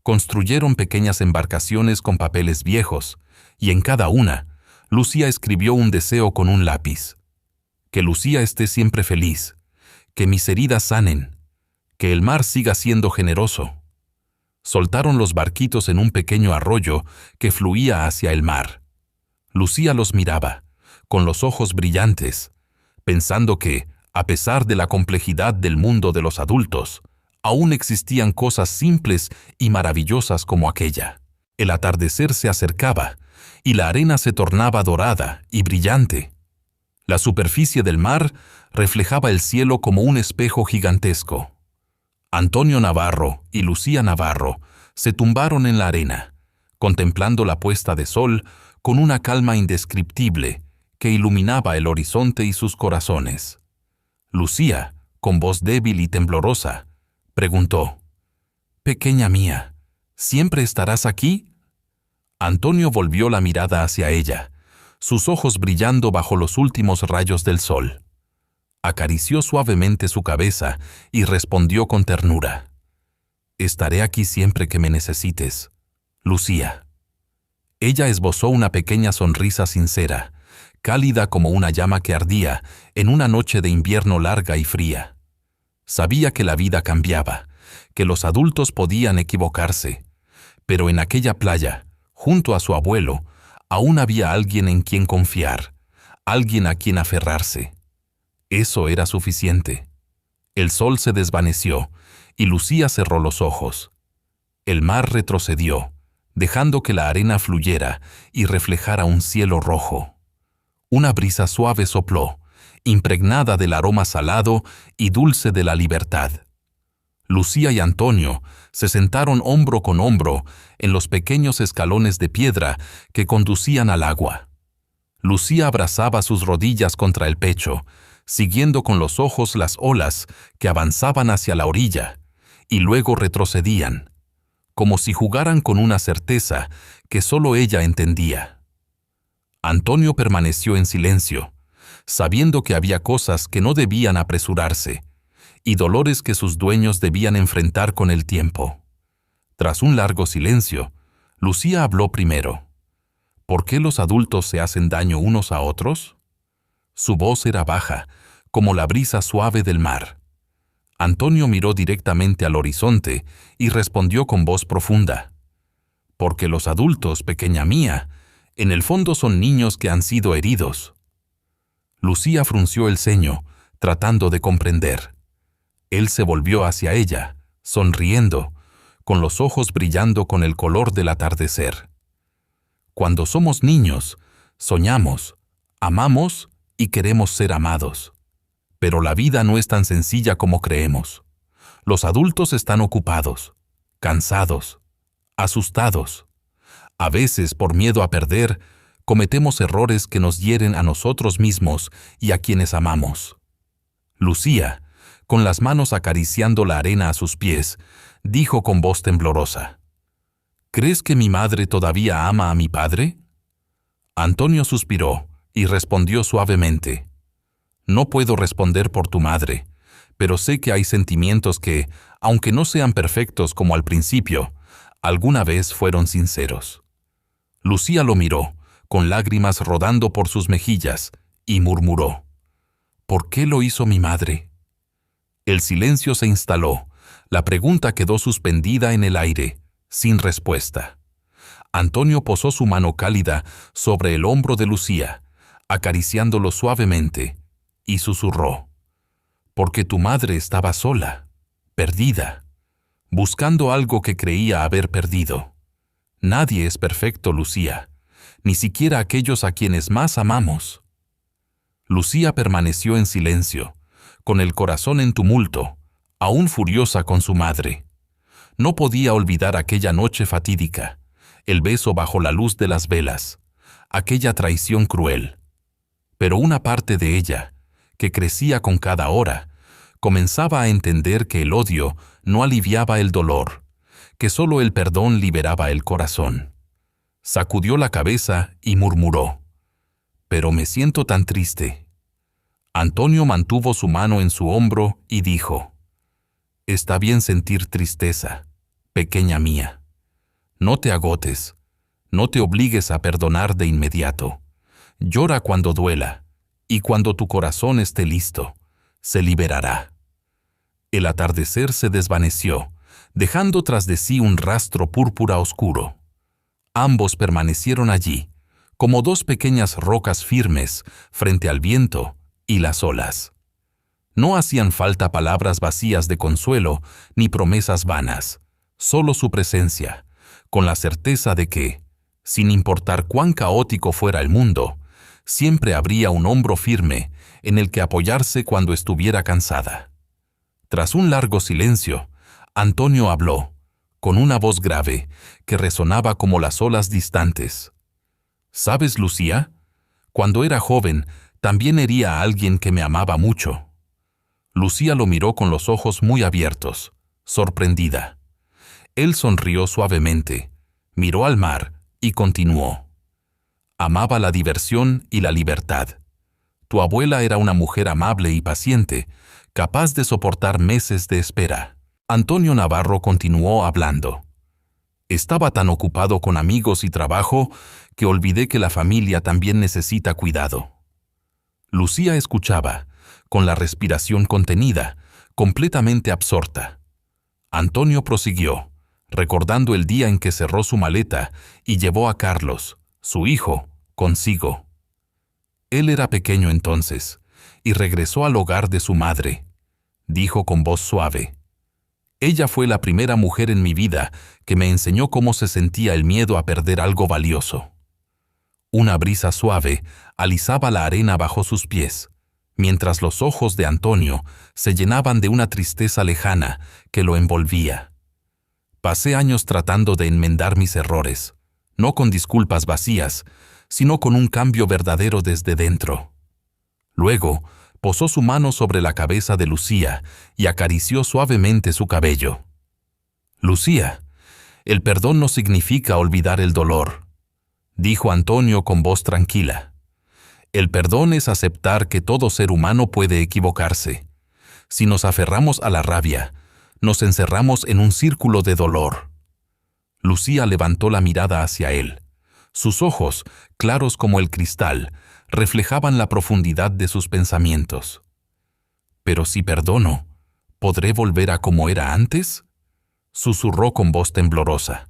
Construyeron pequeñas embarcaciones con papeles viejos, y en cada una, Lucía escribió un deseo con un lápiz. Que Lucía esté siempre feliz, que mis heridas sanen, que el mar siga siendo generoso. Soltaron los barquitos en un pequeño arroyo que fluía hacia el mar. Lucía los miraba, con los ojos brillantes, pensando que, a pesar de la complejidad del mundo de los adultos, aún existían cosas simples y maravillosas como aquella. El atardecer se acercaba, y la arena se tornaba dorada y brillante. La superficie del mar reflejaba el cielo como un espejo gigantesco. Antonio Navarro y Lucía Navarro se tumbaron en la arena, contemplando la puesta de sol con una calma indescriptible que iluminaba el horizonte y sus corazones. Lucía, con voz débil y temblorosa, preguntó: «Pequeña mía, ¿siempre estarás aquí?». Antonio volvió la mirada hacia ella, sus ojos brillando bajo los últimos rayos del sol. Acarició suavemente su cabeza y respondió con ternura: «Estaré aquí siempre que me necesites, Lucía». Ella esbozó una pequeña sonrisa sincera, cálida como una llama que ardía en una noche de invierno larga y fría. Sabía que la vida cambiaba, que los adultos podían equivocarse, pero en aquella playa, junto a su abuelo, aún había alguien en quien confiar, alguien a quien aferrarse. Eso era suficiente. El sol se desvaneció y Lucía cerró los ojos. El mar retrocedió, dejando que la arena fluyera y reflejara un cielo rojo. Una brisa suave sopló, impregnada del aroma salado y dulce de la libertad. Lucía y Antonio se sentaron hombro con hombro en los pequeños escalones de piedra que conducían al agua. Lucía abrazaba sus rodillas contra el pecho, siguiendo con los ojos las olas que avanzaban hacia la orilla y luego retrocedían, como si jugaran con una certeza que solo ella entendía. Antonio permaneció en silencio, sabiendo que había cosas que no debían apresurarse y dolores que sus dueños debían enfrentar con el tiempo. Tras un largo silencio, Lucía habló primero. ¿Por qué los adultos se hacen daño unos a otros? Su voz era baja, como la brisa suave del mar. Antonio miró directamente al horizonte y respondió con voz profunda: «Porque los adultos, pequeña mía, en el fondo son niños que han sido heridos». Lucía frunció el ceño, tratando de comprender. Él se volvió hacia ella, sonriendo, con los ojos brillando con el color del atardecer. Cuando somos niños, soñamos, amamos y queremos ser amados. Pero la vida no es tan sencilla como creemos. Los adultos están ocupados, cansados, asustados. A veces, por miedo a perder, cometemos errores que nos hieren a nosotros mismos y a quienes amamos. Lucía, con las manos acariciando la arena a sus pies, dijo con voz temblorosa: «¿Crees que mi madre todavía ama a mi padre?». Antonio suspiró y respondió suavemente: «No puedo responder por tu madre, pero sé que hay sentimientos que, aunque no sean perfectos como al principio, alguna vez fueron sinceros». Lucía lo miró, con lágrimas rodando por sus mejillas, y murmuró: «¿Por qué lo hizo mi madre?». El silencio se instaló, la pregunta quedó suspendida en el aire, sin respuesta. Antonio posó su mano cálida sobre el hombro de Lucía, acariciándolo suavemente, y susurró: «Porque tu madre estaba sola, perdida, buscando algo que creía haber perdido. Nadie es perfecto, Lucía, ni siquiera aquellos a quienes más amamos». Lucía permaneció en silencio, con el corazón en tumulto, aún furiosa con su madre. No podía olvidar aquella noche fatídica, el beso bajo la luz de las velas, aquella traición cruel. Pero una parte de ella, que crecía con cada hora, comenzaba a entender que el odio no aliviaba el dolor, que solo el perdón liberaba el corazón. Sacudió la cabeza y murmuró: «Pero me siento tan triste». Antonio mantuvo su mano en su hombro y dijo: «Está bien sentir tristeza, pequeña mía». No te agotes, no te obligues a perdonar de inmediato. Llora cuando duela, y cuando tu corazón esté listo, se liberará. El atardecer se desvaneció, dejando tras de sí un rastro púrpura oscuro. Ambos permanecieron allí, como dos pequeñas rocas firmes frente al viento y las olas. No hacían falta palabras vacías de consuelo ni promesas vanas, solo su presencia, con la certeza de que, sin importar cuán caótico fuera el mundo, siempre habría un hombro firme en el que apoyarse cuando estuviera cansada. Tras un largo silencio, Antonio habló, con una voz grave que resonaba como las olas distantes. ¿Sabes, Lucía? Cuando era joven, también hería a alguien que me amaba mucho. Lucía lo miró con los ojos muy abiertos, sorprendida. Él sonrió suavemente, miró al mar y continuó. Amaba la diversión y la libertad. Tu abuela era una mujer amable y paciente, capaz de soportar meses de espera. Antonio Navarro continuó hablando. Estaba tan ocupado con amigos y trabajo que olvidé que la familia también necesita cuidado. Lucía escuchaba, con la respiración contenida, completamente absorta. Antonio prosiguió, recordando el día en que cerró su maleta y llevó a Carlos, su hijo, consigo. Él era pequeño entonces, y regresó al hogar de su madre. Dijo con voz suave. Ella fue la primera mujer en mi vida que me enseñó cómo se sentía el miedo a perder algo valioso. Una brisa suave alisaba la arena bajo sus pies, mientras los ojos de Antonio se llenaban de una tristeza lejana que lo envolvía. Pasé años tratando de enmendar mis errores, no con disculpas vacías, sino con un cambio verdadero desde dentro. Luego, posó su mano sobre la cabeza de Lucía y acarició suavemente su cabello. Lucía, el perdón no significa olvidar el dolor, dijo Antonio con voz tranquila. El perdón es aceptar que todo ser humano puede equivocarse. Si nos aferramos a la rabia, nos encerramos en un círculo de dolor. Lucía levantó la mirada hacia él. Sus ojos, claros como el cristal, reflejaban la profundidad de sus pensamientos. «Pero si perdono, ¿podré volver a como era antes?», susurró con voz temblorosa.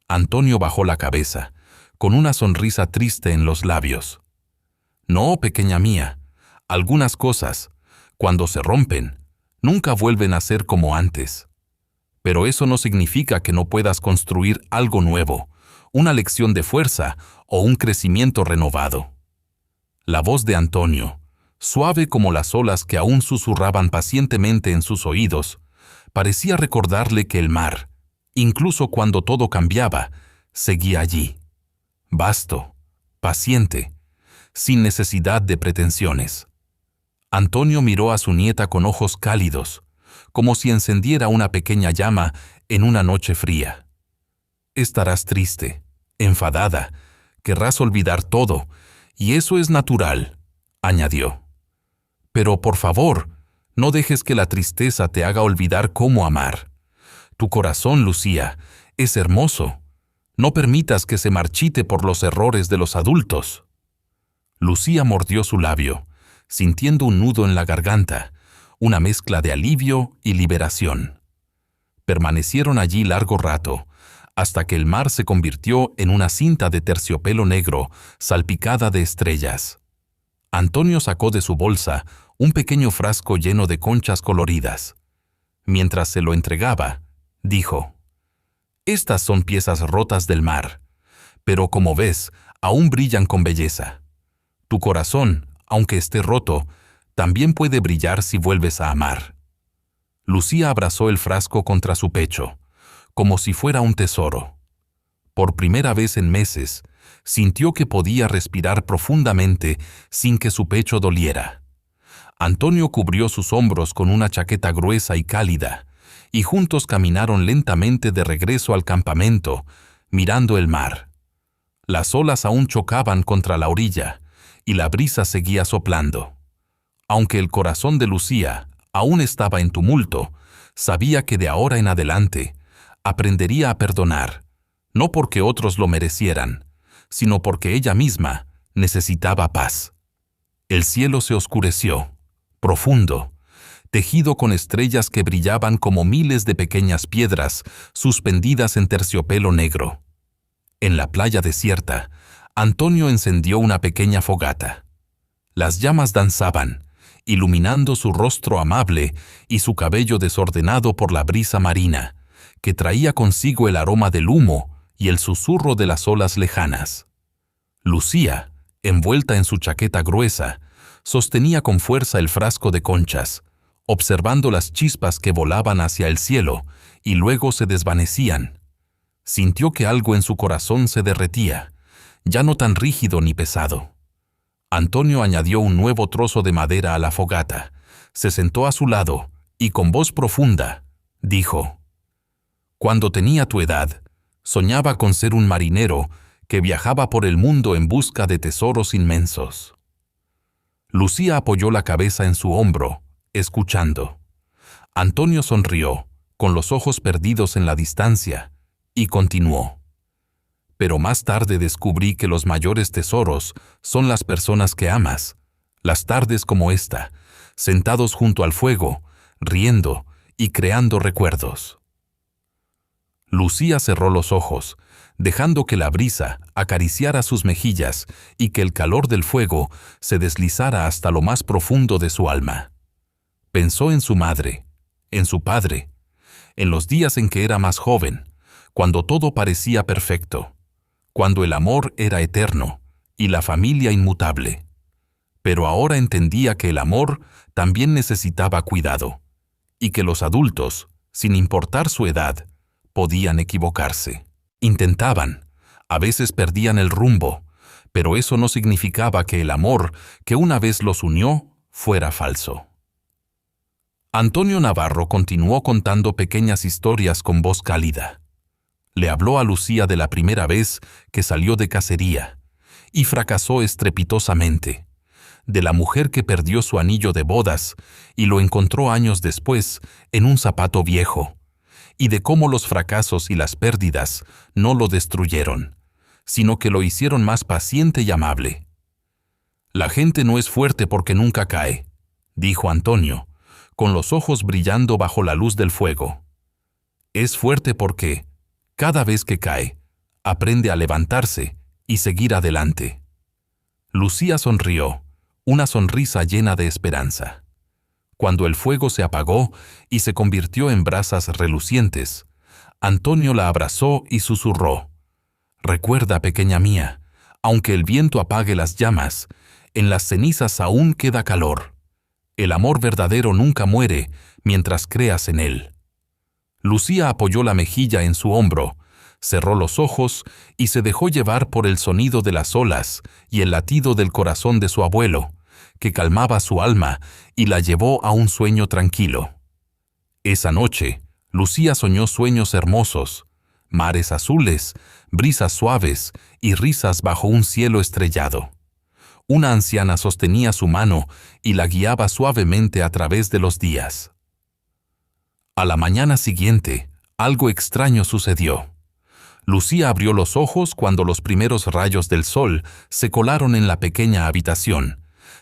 Antonio bajó la cabeza, con una sonrisa triste en los labios. «No, pequeña mía, algunas cosas, cuando se rompen, nunca vuelven a ser como antes. Pero eso no significa que no puedas construir algo nuevo, una lección de fuerza o un crecimiento renovado». La voz de Antonio, suave como las olas que aún susurraban pacientemente en sus oídos, parecía recordarle que el mar, incluso cuando todo cambiaba, seguía allí. Vasto, paciente, sin necesidad de pretensiones. Antonio miró a su nieta con ojos cálidos, como si encendiera una pequeña llama en una noche fría. «Estarás triste, enfadada, querrás olvidar todo, y eso es natural», añadió. «Pero por favor, no dejes que la tristeza te haga olvidar cómo amar. Tu corazón, Lucía, es hermoso. No permitas que se marchite por los errores de los adultos». Lucía mordió su labio, sintiendo un nudo en la garganta, una mezcla de alivio y liberación. Permanecieron allí largo rato, hasta que el mar se convirtió en una cinta de terciopelo negro salpicada de estrellas. Antonio sacó de su bolsa un pequeño frasco lleno de conchas coloridas. Mientras se lo entregaba, dijo: «Estas son piezas rotas del mar, pero como ves, aún brillan con belleza. Tu corazón, aunque esté roto, también puede brillar si vuelves a amar». Lucía abrazó el frasco contra su pecho, como si fuera un tesoro. Por primera vez en meses, sintió que podía respirar profundamente sin que su pecho doliera. Antonio cubrió sus hombros con una chaqueta gruesa y cálida, y juntos caminaron lentamente de regreso al campamento, mirando el mar. Las olas aún chocaban contra la orilla, y la brisa seguía soplando. Aunque el corazón de Lucía aún estaba en tumulto, sabía que de ahora en adelante aprendería a perdonar, no porque otros lo merecieran, sino porque ella misma necesitaba paz. El cielo se oscureció, profundo, tejido con estrellas que brillaban como miles de pequeñas piedras suspendidas en terciopelo negro. En la playa desierta, Antonio encendió una pequeña fogata. Las llamas danzaban, iluminando su rostro amable y su cabello desordenado por la brisa marina, que traía consigo el aroma del humo y el susurro de las olas lejanas. Lucía, envuelta en su chaqueta gruesa, sostenía con fuerza el frasco de conchas, observando las chispas que volaban hacia el cielo y luego se desvanecían. Sintió que algo en su corazón se derretía, ya no tan rígido ni pesado. Antonio añadió un nuevo trozo de madera a la fogata, se sentó a su lado y con voz profunda dijo: «Cuando tenía tu edad, soñaba con ser un marinero que viajaba por el mundo en busca de tesoros inmensos». Lucía apoyó la cabeza en su hombro, escuchando. Antonio sonrió, con los ojos perdidos en la distancia, y continuó: «Pero más tarde descubrí que los mayores tesoros son las personas que amas, las tardes como esta, sentados junto al fuego, riendo y creando recuerdos». Lucía cerró los ojos, dejando que la brisa acariciara sus mejillas y que el calor del fuego se deslizara hasta lo más profundo de su alma. Pensó en su madre, en su padre, en los días en que era más joven, cuando todo parecía perfecto, cuando el amor era eterno y la familia inmutable. Pero ahora entendía que el amor también necesitaba cuidado, y que los adultos, sin importar su edad, podían equivocarse. Intentaban, a veces perdían el rumbo, pero eso no significaba que el amor que una vez los unió fuera falso. Antonio Navarro continuó contando pequeñas historias con voz cálida. Le habló a Lucía de la primera vez que salió de cacería y fracasó estrepitosamente, de la mujer que perdió su anillo de bodas y lo encontró años después en un zapato viejo, y de cómo los fracasos y las pérdidas no lo destruyeron, sino que lo hicieron más paciente y amable. «La gente no es fuerte porque nunca cae», dijo Antonio, con los ojos brillando bajo la luz del fuego. «Es fuerte porque, cada vez que cae, aprende a levantarse y seguir adelante». Lucía sonrió, una sonrisa llena de esperanza. Cuando el fuego se apagó y se convirtió en brasas relucientes, Antonio la abrazó y susurró: «Recuerda, pequeña mía, aunque el viento apague las llamas, en las cenizas aún queda calor. El amor verdadero nunca muere mientras creas en él». Lucía apoyó la mejilla en su hombro, cerró los ojos y se dejó llevar por el sonido de las olas y el latido del corazón de su abuelo, que calmaba su alma y la llevó a un sueño tranquilo. Esa noche, Lucía soñó sueños hermosos, mares azules, brisas suaves y risas bajo un cielo estrellado. Una anciana sostenía su mano y la guiaba suavemente a través de los días. A la mañana siguiente, algo extraño sucedió. Lucía abrió los ojos cuando los primeros rayos del sol se colaron en la pequeña habitación,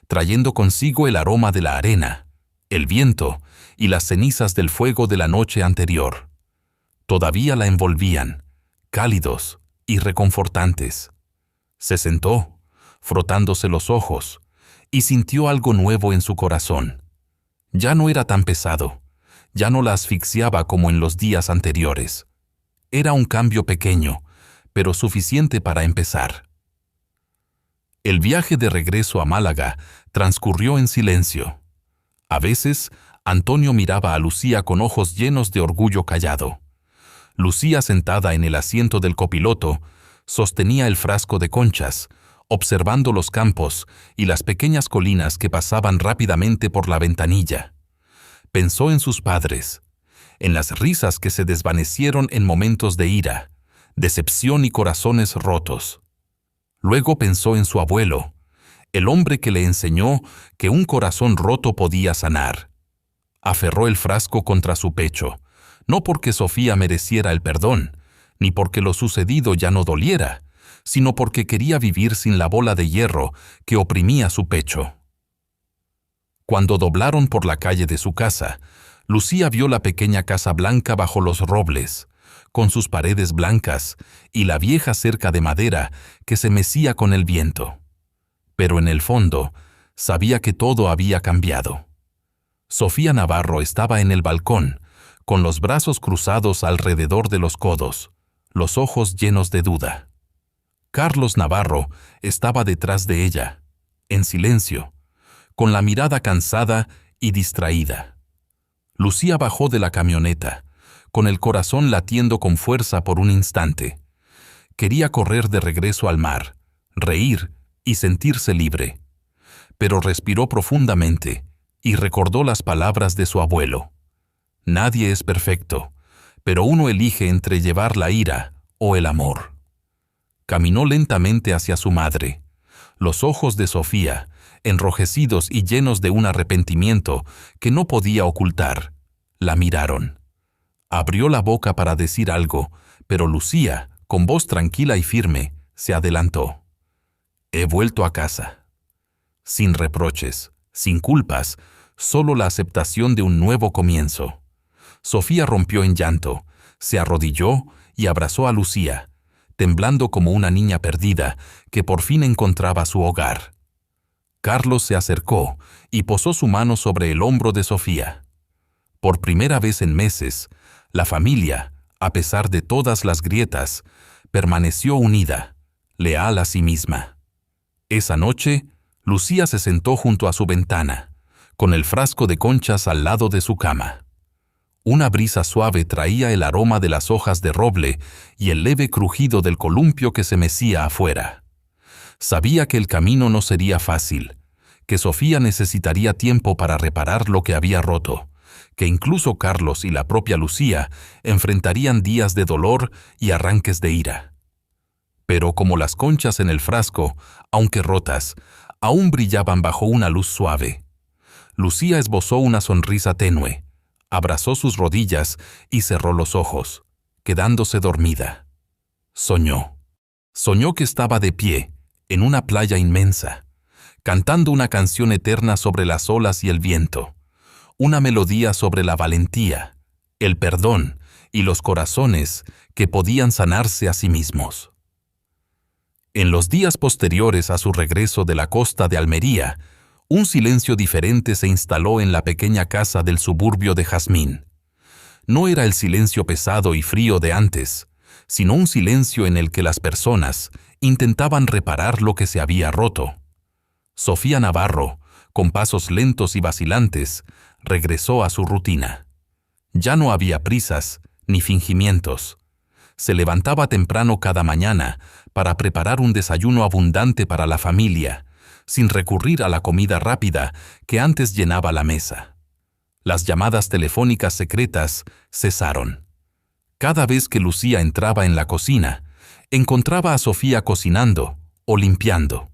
trayendo consigo el aroma de la arena, el viento y las cenizas del fuego de la noche anterior. Todavía la envolvían, cálidos y reconfortantes. Se sentó, frotándose los ojos, y sintió algo nuevo en su corazón. Ya no era tan pesado, ya no la asfixiaba como en los días anteriores. Era un cambio pequeño, pero suficiente para empezar. El viaje de regreso a Málaga transcurrió en silencio. A veces, Antonio miraba a Lucía con ojos llenos de orgullo callado. Lucía, sentada en el asiento del copiloto, sostenía el frasco de conchas, observando los campos y las pequeñas colinas que pasaban rápidamente por la ventanilla. Pensó en sus padres, en las risas que se desvanecieron en momentos de ira, decepción y corazones rotos. Luego pensó en su abuelo, el hombre que le enseñó que un corazón roto podía sanar. Aferró el frasco contra su pecho, no porque Sofía mereciera el perdón, ni porque lo sucedido ya no doliera, sino porque quería vivir sin la bola de hierro que oprimía su pecho. Cuando doblaron por la calle de su casa, Lucía vio la pequeña casa blanca bajo los robles, con sus paredes blancas y la vieja cerca de madera que se mecía con el viento. Pero en el fondo, sabía que todo había cambiado. Sofía Navarro estaba en el balcón, con los brazos cruzados alrededor de los codos, los ojos llenos de duda. Carlos Navarro estaba detrás de ella, en silencio, con la mirada cansada y distraída. Lucía bajó de la camioneta, con el corazón latiendo con fuerza por un instante. Quería correr de regreso al mar, reír y sentirse libre. Pero respiró profundamente y recordó las palabras de su abuelo. Nadie es perfecto, pero uno elige entre llevar la ira o el amor. Caminó lentamente hacia su madre. Los ojos de Sofía, enrojecidos y llenos de un arrepentimiento que no podía ocultar, la miraron. Abrió la boca para decir algo, pero Lucía, con voz tranquila y firme, se adelantó. He vuelto a casa. Sin reproches, sin culpas, solo la aceptación de un nuevo comienzo. Sofía rompió en llanto, se arrodilló y abrazó a Lucía, temblando como una niña perdida que por fin encontraba su hogar. Carlos se acercó y posó su mano sobre el hombro de Sofía. Por primera vez en meses, la familia, a pesar de todas las grietas, permaneció unida, leal a sí misma. Esa noche, Lucía se sentó junto a su ventana, con el frasco de conchas al lado de su cama. Una brisa suave traía el aroma de las hojas de roble y el leve crujido del columpio que se mecía afuera. Sabía que el camino no sería fácil, que Sofía necesitaría tiempo para reparar lo que había roto, que incluso Carlos y la propia Lucía enfrentarían días de dolor y arranques de ira. Pero como las conchas en el frasco, aunque rotas, aún brillaban bajo una luz suave. Lucía esbozó una sonrisa tenue, abrazó sus rodillas y cerró los ojos, quedándose dormida. Soñó. Soñó que estaba de pie, en una playa inmensa, cantando una canción eterna sobre las olas y el viento, una melodía sobre la valentía, el perdón y los corazones que podían sanarse a sí mismos. En los días posteriores a su regreso de la costa de Almería, un silencio diferente se instaló en la pequeña casa del suburbio de Jazmín. No era el silencio pesado y frío de antes, sino un silencio en el que las personas intentaban reparar lo que se había roto. Sofía Navarro, con pasos lentos y vacilantes, regresó a su rutina. Ya no había prisas ni fingimientos. Se levantaba temprano cada mañana para preparar un desayuno abundante para la familia, sin recurrir a la comida rápida que antes llenaba la mesa. Las llamadas telefónicas secretas cesaron. Cada vez que Lucía entraba en la cocina, encontraba a Sofía cocinando o limpiando,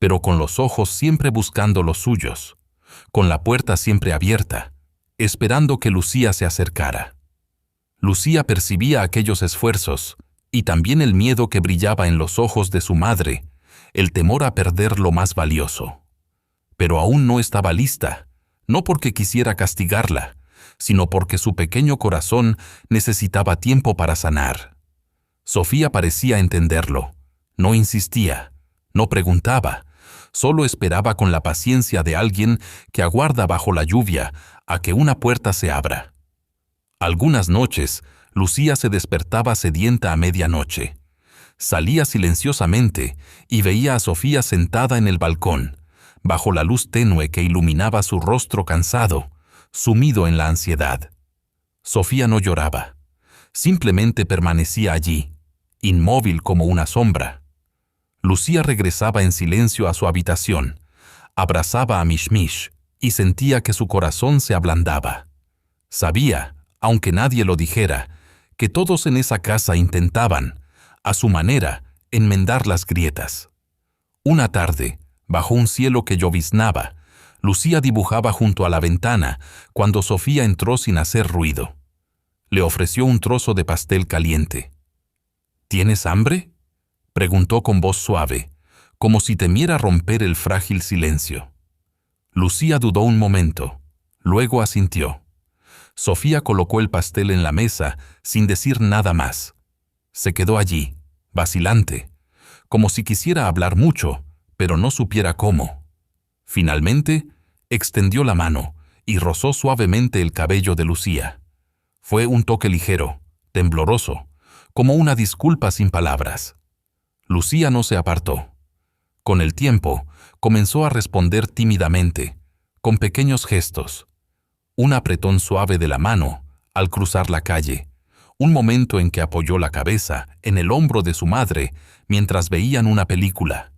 pero con los ojos siempre buscando los suyos, con la puerta siempre abierta, esperando que Lucía se acercara. Lucía percibía aquellos esfuerzos y también el miedo que brillaba en los ojos de su madre, el temor a perder lo más valioso. Pero aún no estaba lista, no porque quisiera castigarla, sino porque su pequeño corazón necesitaba tiempo para sanar. Sofía parecía entenderlo, no insistía, no preguntaba, solo esperaba con la paciencia de alguien que aguarda bajo la lluvia a que una puerta se abra. Algunas noches, Lucía se despertaba sedienta a medianoche. Salía silenciosamente y veía a Sofía sentada en el balcón, bajo la luz tenue que iluminaba su rostro cansado, sumido en la ansiedad. Sofía no lloraba, simplemente permanecía allí, inmóvil como una sombra. Lucía regresaba en silencio a su habitación, abrazaba a Mishmish y sentía que su corazón se ablandaba. Sabía, aunque nadie lo dijera, que todos en esa casa intentaban, a su manera, enmendar las grietas. Una tarde, bajo un cielo que lloviznaba, Lucía dibujaba junto a la ventana cuando Sofía entró sin hacer ruido. Le ofreció un trozo de pastel caliente. ¿Tienes hambre?, preguntó con voz suave, como si temiera romper el frágil silencio. Lucía dudó un momento, luego asintió. Sofía colocó el pastel en la mesa sin decir nada más. Se quedó allí, vacilante, como si quisiera hablar mucho, pero no supiera cómo. Finalmente, extendió la mano y rozó suavemente el cabello de Lucía. Fue un toque ligero, tembloroso, como una disculpa sin palabras. Lucía no se apartó. Con el tiempo, comenzó a responder tímidamente, con pequeños gestos. Un apretón suave de la mano al cruzar la calle, un momento en que apoyó la cabeza en el hombro de su madre mientras veían una película.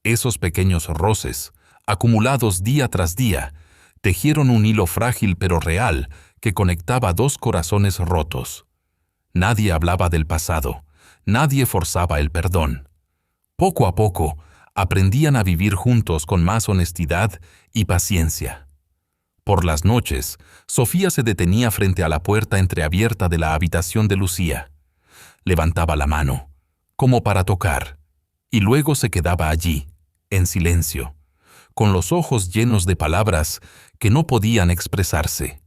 Esos pequeños roces, acumulados día tras día, tejieron un hilo frágil pero real que conectaba dos corazones rotos. Nadie hablaba del pasado, nadie forzaba el perdón. Poco a poco, aprendían a vivir juntos con más honestidad y paciencia. Por las noches, Sofía se detenía frente a la puerta entreabierta de la habitación de Lucía. Levantaba la mano, como para tocar, y luego se quedaba allí, en silencio, con los ojos llenos de palabras que no podían expresarse.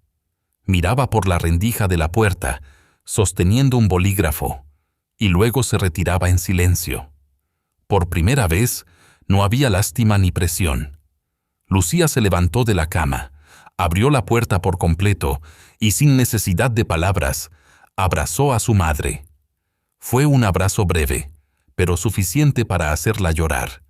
Miraba por la rendija de la puerta, sosteniendo un bolígrafo, y luego se retiraba en silencio. Por primera vez, no había lástima ni presión. Lucía se levantó de la cama, abrió la puerta por completo y sin necesidad de palabras, abrazó a su madre. Fue un abrazo breve, pero suficiente para hacerla llorar,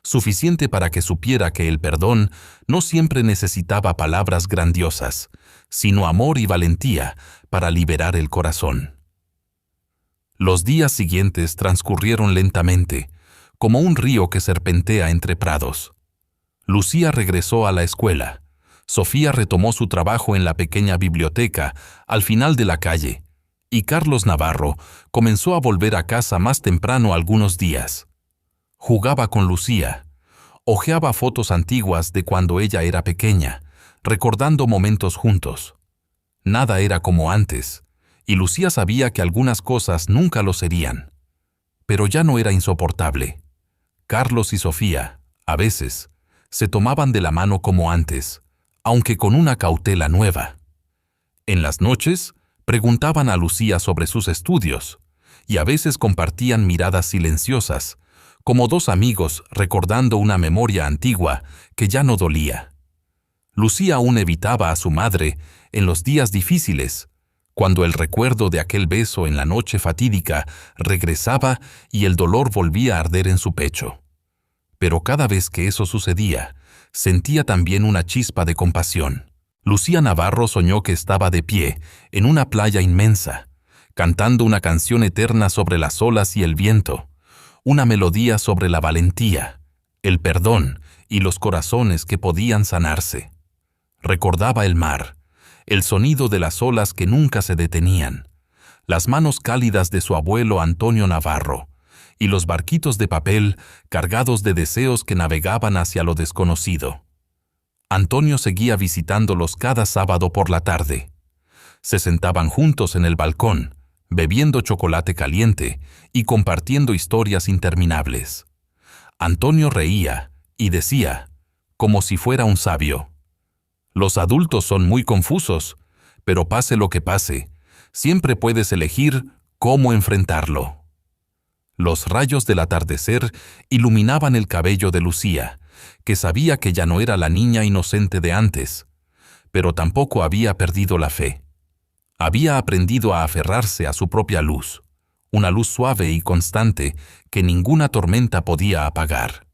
suficiente para que supiera que el perdón no siempre necesitaba palabras grandiosas, sino amor y valentía para liberar el corazón. Los días siguientes transcurrieron lentamente, como un río que serpentea entre prados. Lucía regresó a la escuela. Sofía retomó su trabajo en la pequeña biblioteca al final de la calle, y Carlos Navarro comenzó a volver a casa más temprano algunos días. Jugaba con Lucía, hojeaba fotos antiguas de cuando ella era pequeña, recordando momentos juntos. Nada era como antes, y Lucía sabía que algunas cosas nunca lo serían. Pero ya no era insoportable. Carlos y Sofía, a veces, se tomaban de la mano como antes, aunque con una cautela nueva. En las noches, preguntaban a Lucía sobre sus estudios, y a veces compartían miradas silenciosas, como dos amigos recordando una memoria antigua que ya no dolía. Lucía aún evitaba a su madre en los días difíciles, cuando el recuerdo de aquel beso en la noche fatídica regresaba y el dolor volvía a arder en su pecho. Pero cada vez que eso sucedía, sentía también una chispa de compasión. Lucía Navarro soñó que estaba de pie en una playa inmensa, cantando una canción eterna sobre las olas y el viento, una melodía sobre la valentía, el perdón y los corazones que podían sanarse. Recordaba el mar, el sonido de las olas que nunca se detenían, las manos cálidas de su abuelo Antonio Navarro, y los barquitos de papel cargados de deseos que navegaban hacia lo desconocido. Antonio seguía visitándolos cada sábado por la tarde. Se sentaban juntos en el balcón, bebiendo chocolate caliente y compartiendo historias interminables. Antonio reía y decía, como si fuera un sabio: «Los adultos son muy confusos, pero pase lo que pase, siempre puedes elegir cómo enfrentarlo». Los rayos del atardecer iluminaban el cabello de Lucía, que sabía que ya no era la niña inocente de antes, pero tampoco había perdido la fe. Había aprendido a aferrarse a su propia luz, una luz suave y constante que ninguna tormenta podía apagar.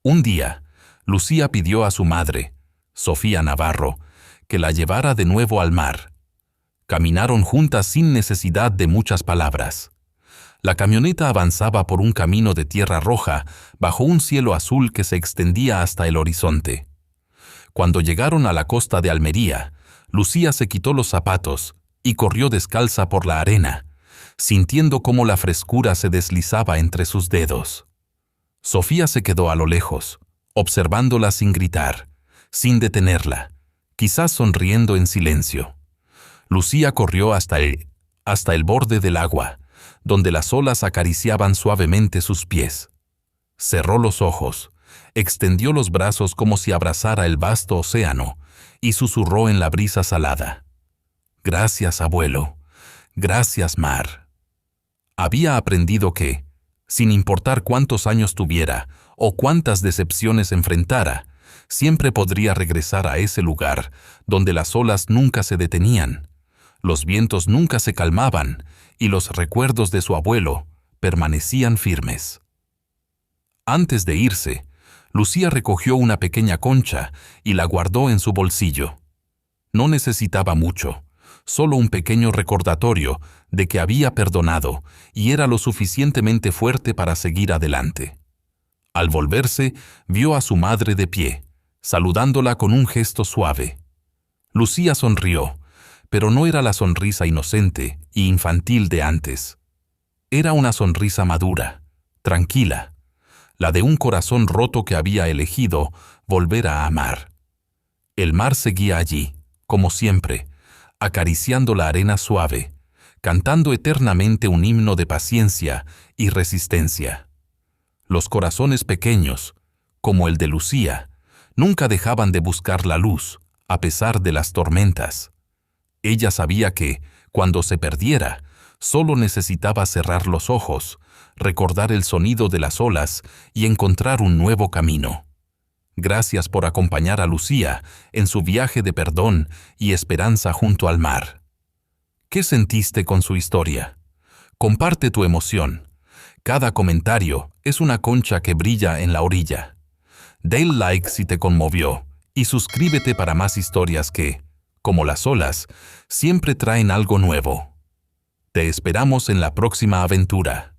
Un día, Lucía pidió a su madre, Sofía Navarro, que la llevara de nuevo al mar. Caminaron juntas sin necesidad de muchas palabras. La camioneta avanzaba por un camino de tierra roja bajo un cielo azul que se extendía hasta el horizonte. Cuando llegaron a la costa de Almería, Lucía se quitó los zapatos y corrió descalza por la arena, sintiendo cómo la frescura se deslizaba entre sus dedos. Sofía se quedó a lo lejos, observándola sin gritar, sin detenerla, quizás sonriendo en silencio. Lucía corrió hasta el borde del agua, donde las olas acariciaban suavemente sus pies. Cerró los ojos, extendió los brazos como si abrazara el vasto océano y susurró en la brisa salada: «Gracias, abuelo. Gracias, mar». Había aprendido que, sin importar cuántos años tuviera o cuántas decepciones enfrentara, siempre podría regresar a ese lugar donde las olas nunca se detenían, los vientos nunca se calmaban y los recuerdos de su abuelo permanecían firmes. Antes de irse, Lucía recogió una pequeña concha y la guardó en su bolsillo. No necesitaba mucho, solo un pequeño recordatorio de que había perdonado y era lo suficientemente fuerte para seguir adelante. Al volverse, vio a su madre de pie, saludándola con un gesto suave. Lucía sonrió, pero no era la sonrisa inocente e infantil de antes. Era una sonrisa madura, tranquila, la de un corazón roto que había elegido volver a amar. El mar seguía allí, como siempre, acariciando la arena suave, cantando eternamente un himno de paciencia y resistencia. Los corazones pequeños, como el de Lucía, nunca dejaban de buscar la luz, a pesar de las tormentas. Ella sabía que, cuando se perdiera, solo necesitaba cerrar los ojos, recordar el sonido de las olas y encontrar un nuevo camino. Gracias por acompañar a Lucía en su viaje de perdón y esperanza junto al mar. ¿Qué sentiste con su historia? Comparte tu emoción. Cada comentario es una concha que brilla en la orilla. Dale like si te conmovió y suscríbete para más historias que, como las olas, siempre traen algo nuevo. Te esperamos en la próxima aventura.